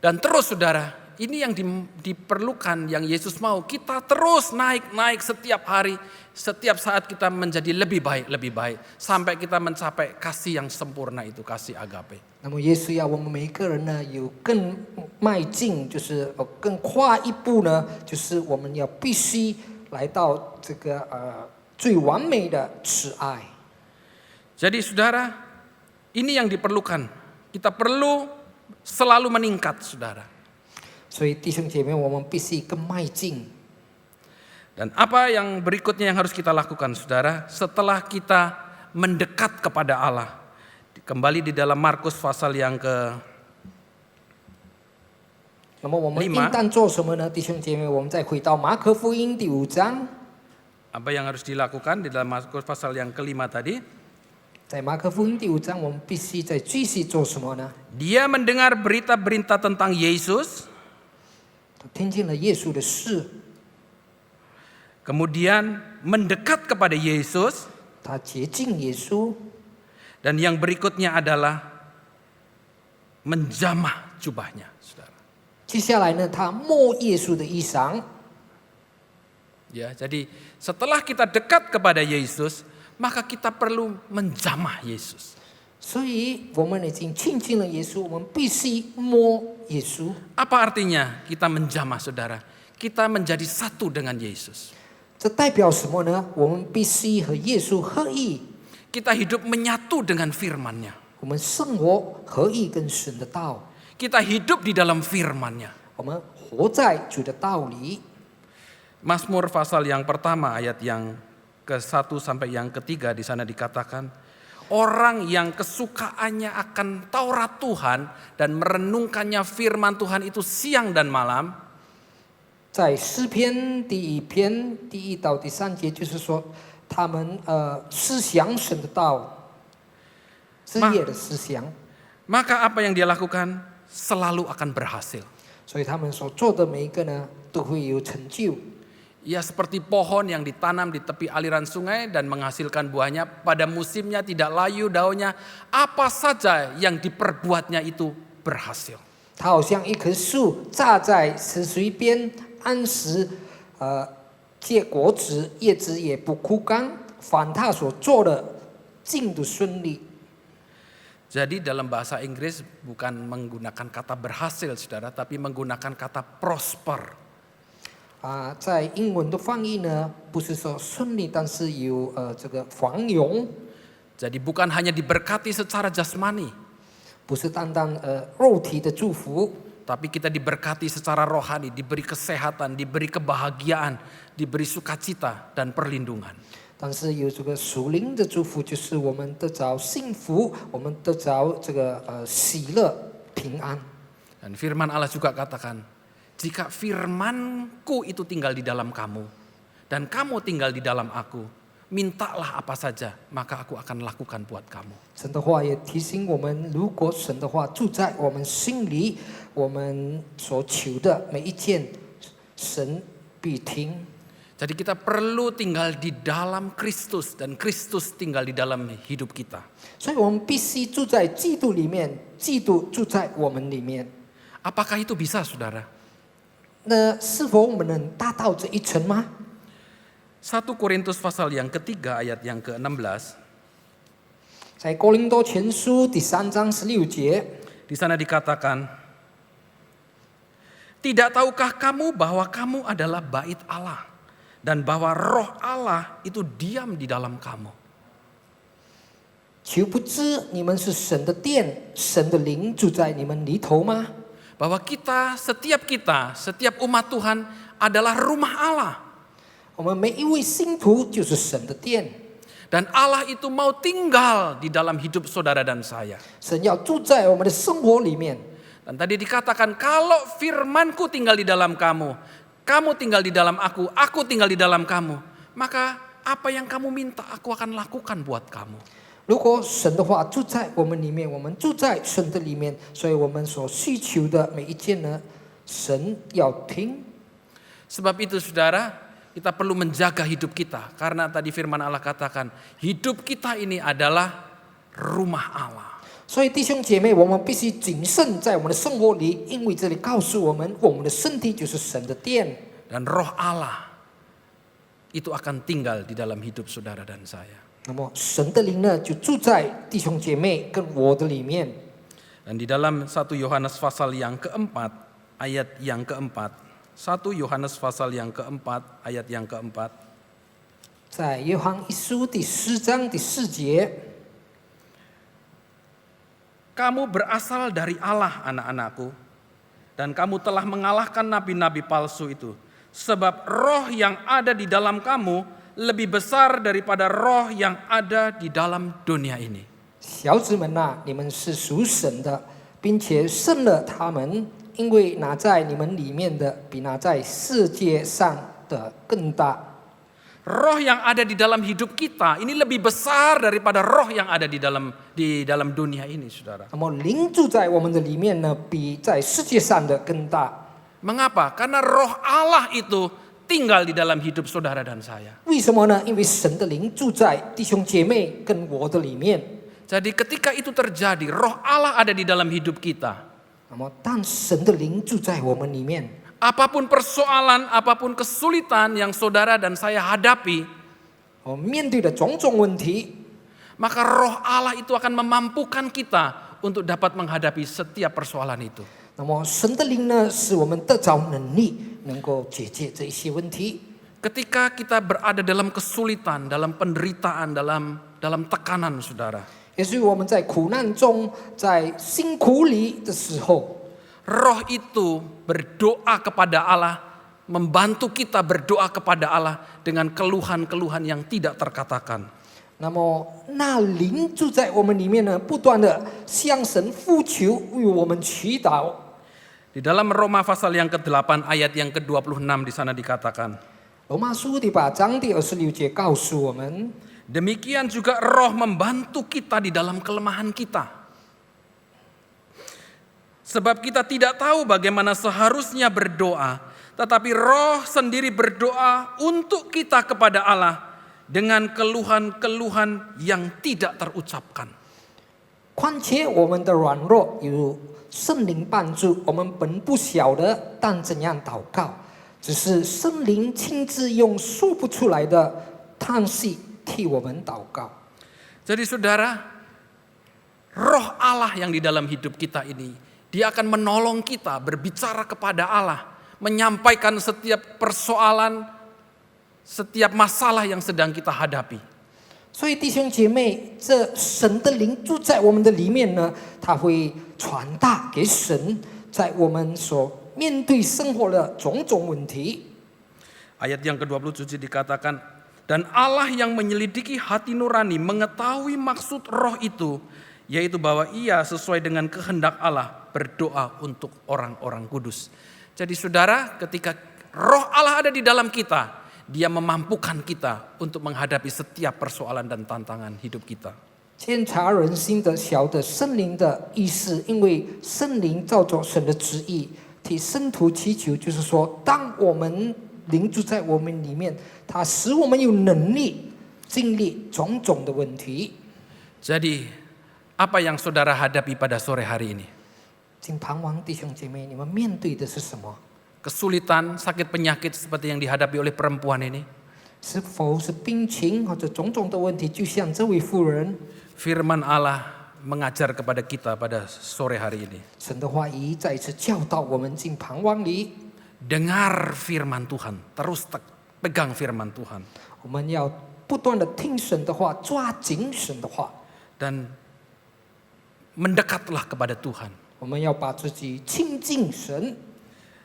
Dan terus, saudara, ini yang diperlukan, yang Yesus mau. Kita terus naik setiap hari, setiap saat kita menjadi lebih baik, sampai kita mencapai kasih yang sempurna itu, kasih agape.
那么耶稣要我们每一个人呢，有更迈进，就是更跨一步呢，就是我们要必须来到这个最完美的慈爱。
Jadi saudara, ini yang diperlukan. Kita perlu selalu meningkat, saudara.
所以弟兄姐妹，我们必须更迈进。
Dan apa yang berikutnya yang harus kita lakukan, saudara? Setelah kita mendekat kepada Allah. Kembali di dalam Markus pasal yang ke
那么我们应当做什么呢？弟兄姐妹，我们再回到马可福音第5章。
apa yang harus dilakukan di dalam Markus pasal yang kelima tadi?
在马可福音第5章，我们必须再继续做什么呢？
Dia mendengar berita-berita tentang Yesus,
听见了耶稣的事，
kemudian mendekat kepada Yesus,
他接近耶稣，
dan yang berikutnya adalah menjamah jubahnya, saudara.
接下来呢，他摸耶稣的衣裳。
Ya, jadi setelah kita dekat kepada Yesus, maka kita perlu menjamah Yesus.
所以我们已经亲近了耶稣，我们必须摸耶稣。
Apa artinya kita menjamah, saudara? Kita menjadi satu dengan Yesus.
这代表什么呢？我们必须和耶稣合一，
Kita hidup menyatu dengan firman-Nya.
我们生活合一跟神的道，
Kita hidup di dalam firman-Nya.
我们活在主的道理。
Mazmur pasal yang pertama ayat yang ke-1 sampai yang ke-3 di sana dikatakan, orang yang kesukaannya akan Taurat Tuhan dan merenungkannya firman Tuhan itu siang dan malam.
在诗篇第1篇第1到第3节，就是说他们思想神的道，日夜的思想，
Maka apa yang dia lakukan selalu akan berhasil.
所以他们所做的每一个呢，都会有成就。
Ia seperti pohon yang ditanam di tepi aliran sungai dan menghasilkan buahnya pada musimnya, tidak layu daunnya, apa saja yang diperbuatnya itu berhasil.
它好像一棵树扎在池水边，按时结果子，叶子也不枯干，凡他所做的尽都顺利。
Jadi dalam bahasa Inggris bukan menggunakan kata berhasil, saudara, tapi menggunakan kata prosper.
在英文的翻译呢，不是说顺利，但是有这个繁荣。
Jadi bukan hanya diberkati secara jasmani,
不是单单肉体的祝福，
tapi kita diberkati secara rohani, diberi kesehatan, diberi kebahagiaan, diberi sukacita dan perlindungan.
但是有这个属灵的祝福，就是我们得着幸福，我们得着这个喜乐、平安。
Dan firman Allah juga katakan, jika firmanku itu tinggal di dalam kamu, dan kamu tinggal di dalam aku, mintalah apa saja, maka aku akan lakukan buat kamu.
神的话也提醒我们，如果神的话住在我们心里，我们所求的每一件，神必听。
Jadi kita perlu tinggal di dalam Kristus dan Kristus tinggal di dalam hidup kita.
所以我们必须住在基督里面，基督住在我们里面。
Apakah itu bisa, saudara?
那是否我们能达到这一层吗？
1 Korintus pasal yang ketiga ayat yang ke-16.
在哥林多前书第3章16节，
Di sana dikatakan, tidak tahukah kamu bahwa kamu adalah bait Allah dan bahwa roh Allah itu diam di dalam kamu.
岂不知你们是神的殿，神的灵住在你们里头吗？
Bahwa setiap umat Tuhan adalah rumah Allah.
我们每一位信徒就是神的殿，
Dan Allah itu mau tinggal di dalam hidup saudara dan saya.
神要住在我们的生活里面。
Dan tadi dikatakan kalau firmanku tinggal di dalam kamu, kamu tinggal di dalam aku tinggal di dalam kamu, maka apa yang kamu minta aku akan lakukan buat kamu.
如果神的话住在我们里面，我们住在神的里面，所以我们所需求的每一件呢，神要听。
Sebab itu saudara, kita perlu menjaga hidup kita. Karena tadi firman Allah katakan, hidup kita ini adalah rumah Allah.
所以弟兄姐妹，我们必须谨慎在我们的生活里，因为这里告诉我们，我们的身体就是神的殿。
Dan roh Allah itu akan tinggal di dalam hidup saudara dan saya.
那么神的灵呢，就住在弟兄姐妹跟我的里面。
Dan di dalam 1 Yohanes pasal yang keempat, ayat yang keempat. 1 Yohanes pasal yang keempat, ayat yang keempat.
在约翰一书第4章第4节，
Kamu berasal dari Allah, anak-anakku, dan kamu telah mengalahkan nabi-nabi palsu itu. Sebab roh yang ada di dalam kamu lebih besar daripada roh yang ada di dalam dunia ini.
小子们呐、你们是属神的，并且胜了他们，因为拿在你们里面的，比拿在世界上的更大。
Roh yang ada di dalam hidup kita ini lebih besar daripada roh yang ada di dalam dunia ini, saudara.
那么灵住在我们的里面呢，比在世界上的更大。
Mengapa? Karena roh Allah itu tinggal di dalam hidup saudara dan saya.
为什么呢？因为神的灵住在弟兄姐妹跟我的里面。
Jadi ketika itu terjadi, roh Allah ada di dalam hidup kita.
那么，当神的灵住在我们里面，
Apapun persoalan, apapun kesulitan yang saudara dan saya hadapi,
我们面对的种种问题，
maka roh Allah itu akan memampukan kita untuk dapat menghadapi setiap persoalan itu.
那么神的灵呢，使我们得着能力，能够解决这一些问题。
Ketika kita berada dalam kesulitan, dalam penderitaan, dalam tekanan, saudara,
也是我们在苦难中，在辛苦里的时候，
roh itu berdoa kepada Allah, membantu kita berdoa kepada Allah dengan keluhan-keluhan yang tidak terkatakan.
那么那灵住在我们里面呢，不断的向神呼求，为我们祈祷。
Di dalam Roma pasal yang ke-8 ayat yang ke-26 di sana dikatakan,
罗马书第8章第26节告诉我们，
demikian juga roh membantu kita di dalam kelemahan kita. Sebab kita tidak tahu bagaimana seharusnya berdoa, tetapi roh sendiri berdoa untuk kita kepada Allah dengan keluhan-keluhan yang tidak terucapkan.
况且我们的软弱有圣灵帮助，我们本不晓得当怎样祷告，只是圣灵亲自用说不出来的叹息替我们祷告。
Jadi saudara, roh Allah yang di dalam hidup kita ini, dia akan menolong kita berbicara kepada Allah, menyampaikan setiap persoalan, setiap masalah yang sedang kita hadapi.
所以弟兄姐妹，这神的灵住在我们的里面呢，它会传达给神在我们所面对生活的种种问题。
Ayat yang ke-27 dikatakan, dan Allah yang menyelidiki hati nurani mengetahui maksud roh itu, yaitu bahwa ia sesuai dengan kehendak Allah berdoa untuk orang-orang kudus. Jadi saudara, ketika roh Allah ada di dalam kita, Dia memampukan kita untuk menghadapi setiap persoalan dan tantangan hidup kita.
监察人心的晓得圣灵的意思，因为圣灵照着神的旨意替圣徒祈求，就是说，当我们灵住在我们里面，它使我们有能力经历种种的问题。
Jadi apa yang saudara hadapi pada sore hari ini?
请盼望弟兄姐妹，你们面对的是什么？
Kesulitan, sakit penyakit seperti yang dihadapi oleh perempuan ini?
是否是病情或者种种的问题？就像这位妇人，
Firman Allah mengajar kepada kita pada sore hari ini.
神的话语再一次教导我们进盼望里。
Dengar firman Tuhan, terus pegang firman Tuhan.
我们要不断的听神的话，抓紧神的话。
Dan mendekatlah kepada Tuhan.
我们要把自己亲近神，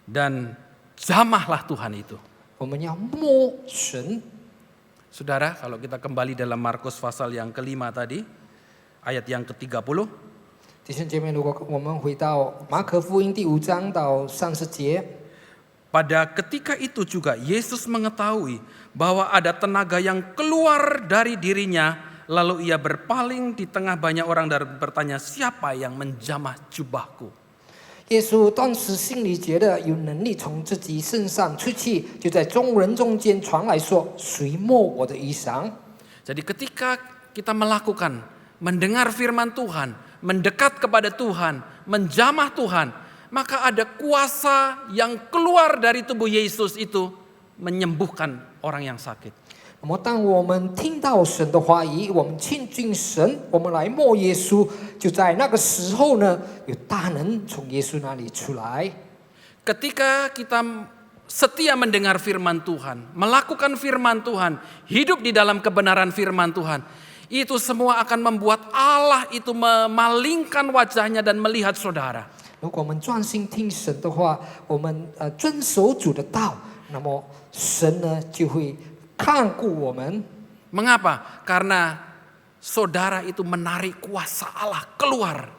Dan jamahlah Tuhan itu.
我们要摸神。
Saudara, kalau kita kembali dalam Markus pasal yang kelima tadi, ayat yang ke-30.
弟兄姐妹，如果我们回到马可福音第5章到30节，
Pada ketika itu juga Yesus mengetahui bahwa ada tenaga yang keluar dari dirinya, lalu ia berpaling di tengah banyak orang dan bertanya, siapa yang menjamah jubahku?
耶稣当时心里觉得有能力从自己身上出去，就在众人中间传来说：“谁摸我的衣裳？”
Jadi ketika kita melakukan, mendengar firman Tuhan, mendekat kepada Tuhan, menjamah Tuhan, maka ada kuasa yang keluar dari tubuh Yesus itu menyembuhkan orang yang sakit.
那么，当我们听到神的话语，我们亲近神，我们来摸耶稣，就在那个时候呢，有大能从耶稣那里出来。
Ketika kita setia mendengar firman Tuhan, melakukan firman Tuhan, hidup di dalam kebenaran firman Tuhan, itu semua akan membuat Allah itu memalingkan wajahnya dan melihat saudara.
如果我们专心听神的话，我们遵守主的道，那么神呢就会看顾我们。
Mengapa? Karena saudara itu menarik kuasa Allah keluar.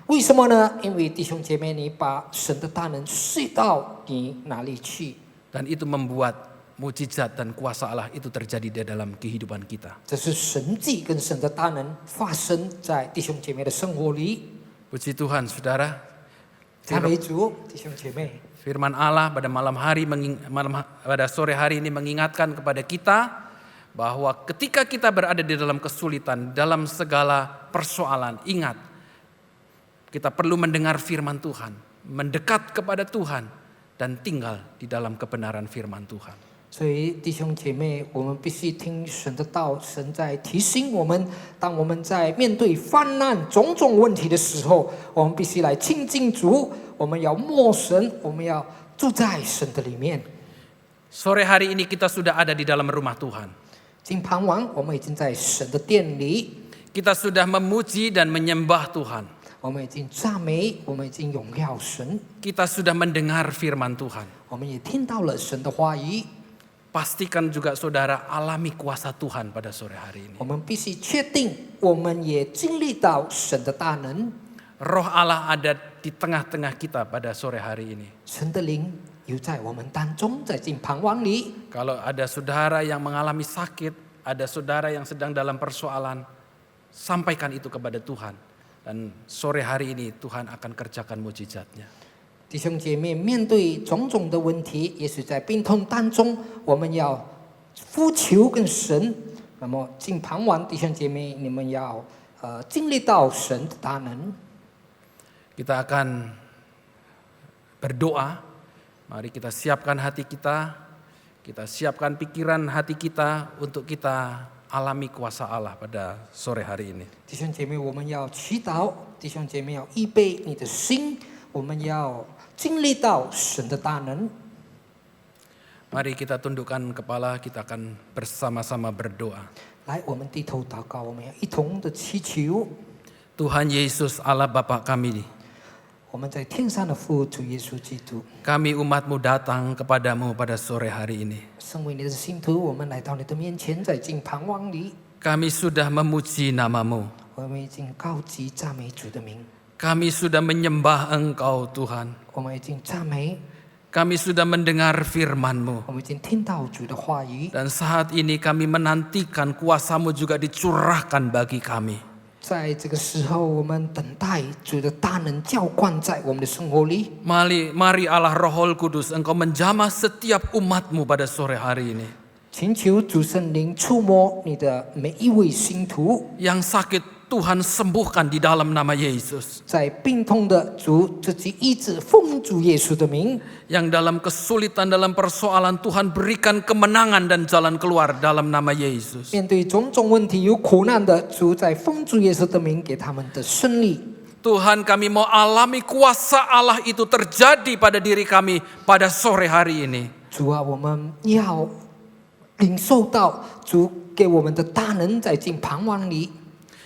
为什么呢？因为弟兄姐妹，你把神的大能睡到你哪里去？
Dan itu membuat mujizat dan kuasa Allah itu terjadi di dalam kehidupan kita.
这是神迹跟神的大能发生在弟兄姐妹的生活里。
Puji Tuhan, saudara.
赞美主，弟兄姐妹。
Firman Allah pada pada sore hari ini mengingatkan kepada kita bahwa ketika kita berada di dalam kesulitan, dalam segala persoalan, ingat kita perlu mendengar firman Tuhan, mendekat kepada Tuhan dan tinggal di dalam kebenaran firman Tuhan.
所以弟兄姐妹，我们必须听神的道，神在提醒我们，当我们在面对患难种种问题的时候，我们必须来亲近主，我们要默神，我们要住在神的里面。
Sore hari ini kita sudah ada di dalam rumah Tuhan.
今傍晚，我们已经在神的殿里，
Kita sudah memuji dan menyembah Tuhan.
我们已经赞美，我们已经荣耀神，
Kita sudah mendengar firman Tuhan.
我们也听到了神的话语。
Pastikan juga saudara alami kuasa Tuhan pada sore hari ini.
我们必须确定，我们也经历到神的大能，
Roh Allah ada di tengah-tengah kita pada sore hari ini.
神的灵有在我们当中，在今傍晚里。
Kalau ada saudara yang mengalami sakit, ada saudara yang sedang dalam persoalan, sampaikan itu kepada Tuhan. Dan sore hari ini Tuhan akan kerjakan mujizatnya.
弟兄姐妹，面对种种的问题，也许在病痛当中，我们要呼求跟神。那么，今傍晚，弟兄姐妹，你们要经历到神的大能。
Kita akan berdoa. Mari kita siapkan hati kita siapkan pikiran hati kita untuk kita alami kuasa Allah pada sore hari ini.
弟兄姐妹，我们要祈祷，弟兄姐妹要预备你的心，我们要经历到神的大能。
Mari kita tundukkan kepala, kita akan bersama-sama berdoa.
来，我们低头祷告，我们要一同的祈求。
Tuhan Yesus Allah Bapa kami,
我们在天上的父主耶稣基督，
kami umat-Mu datang kepadamu pada sore hari ini.
身为你的信徒，我们来到你的面前，在敬盼望里，
Kami sudah memuji nama-Mu.
我们已经高级赞美主的名，
Kami sudah menyembah Engkau Tuhan.
我们已经赞美，
Kami sudah mendengar firman-Mu.
我们已经听到主的话语。
Dan saat ini kami menantikan kuasa-Mu juga dicurahkan bagi kami.
在这个时候，我们等待主的大能浇灌在我们的生活里。
Mari Allah Rohul Kudus, Engkau menjamah setiap umat-Mu pada sore hari ini.
请求主圣灵触摸你的每一位信徒，
Yang sakit Tuhan sembuhkan di dalam nama Yesus.
在病痛的主自己医治，奉主耶稣的名。
Yang dalam kesulitan, dalam persoalan Tuhan berikan kemenangan dan jalan keluar dalam nama Yesus.
面对种种问题有苦难的主，在奉主耶稣的名给他们的胜利。
Tuhan, kami mau alami kuasa Allah itu terjadi pada diri kami pada sore hari ini.
主啊，我们要领受到主给我们的大能，在敬盼望里。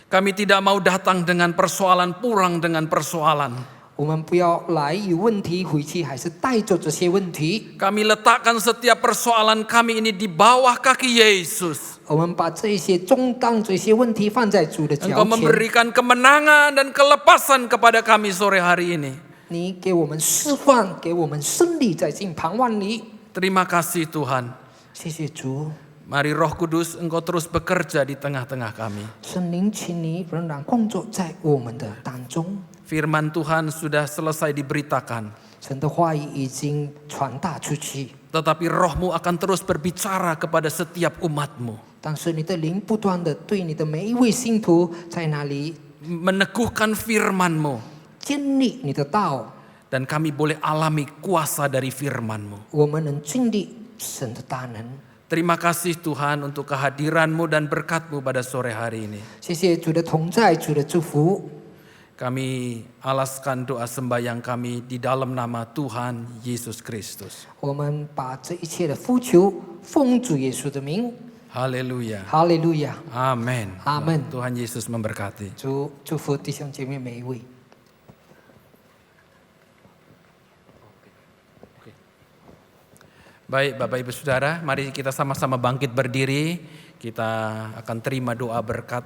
Kami tidak mau datang dengan persoalan, pulang dengan persoalan.
我们不要来有问题回去，还是带着这些问题。
Kami letakkan setiap persoalan kami ini di bawah kaki Yesus.
我们把这些重担、这些问题放在主的脚
Engkau
前。
memberikan kemenangan dan kelepasan kepada kami sore hari ini.
你给我们释放，给我们胜利，在敬盼望里。
Terima kasih Tuhan.
谢谢主，
Mari Roh Kudus, Engkau terus bekerja di tengah-tengah kami.
圣灵，请你仍然工作在我们的当中。
Firman Tuhan sudah selesai diberitakan.
神的话语已经传达出去，
Tetapi Roh-Mu akan terus berbicara kepada setiap umat-Mu.
但是你的灵不断的对你的每一位信徒在那里
Meneguhkan firman-Mu.
建立你的道，
Dan kami boleh alami kuasa dari firman-Mu.
我们能经历神的大能。
Terima kasih Tuhan untuk kehadiran-Mu dan berkat-Mu pada sore hari ini.
谢谢主的同在，主的祝福。
Kami alaskan doa sembahyang kami di dalam nama Tuhan Yesus Kristus.
我们把这一切的呼求奉主耶稣的名，
Haleluya.
哈利路亚，
Amin.
Amin.
Tuhan Yesus memberkati.
主祝福弟兄姐妹每一位。
Baik Bapak Ibu Saudara, mari kita sama-sama bangkit berdiri. Kita akan terima doa berkat.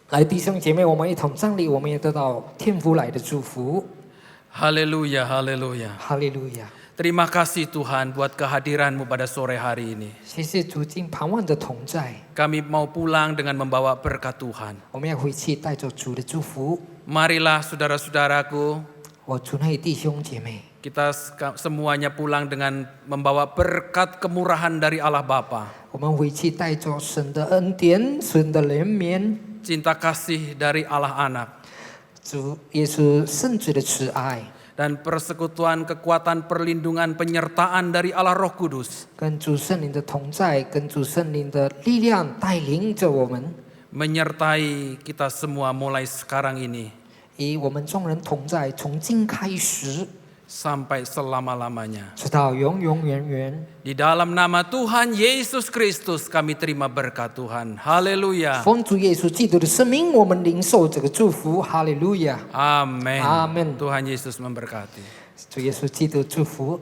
来，弟兄姐妹，我们一同站立，我们也得到天父来的祝福。
Haleluya, haleluya.
哈利路亚，
Terima kasih Tuhan buat kehadiran-Mu pada sore hari ini.
谢谢主敬盼望的同在。
Kami mau pulang dengan membawa berkat Tuhan.
我们要回去带着主的祝福。
Marilah saudara-saudaraku,
我主内弟兄姐妹，
kita semuanya pulang dengan membawa berkat kemurahan dari Allah Bapa.
我们回去带着神的恩典、神的怜悯、
Cinta kasih dari Allah Anak.
主耶稣圣子的慈爱，
Dan persekutuan kekuatan perlindungan penyertaan dari Allah Roh Kudus.
跟主圣灵的同在，跟主圣灵的力量带领着我们，
Menyertai kita semua mulai sekarang ini.
与我们众人同在，从今开始，
Sampai selama-lamanya.
直到永永远远。
Di dalam nama Tuhan Yesus Kristus kami terima berkat Tuhan. Haleluya.
奉主耶稣基督的生命，我们领受这个祝福。哈利路亚，
Amin.
Amin.
Tuhan Yesus memberkati.
主耶稣基督祝福。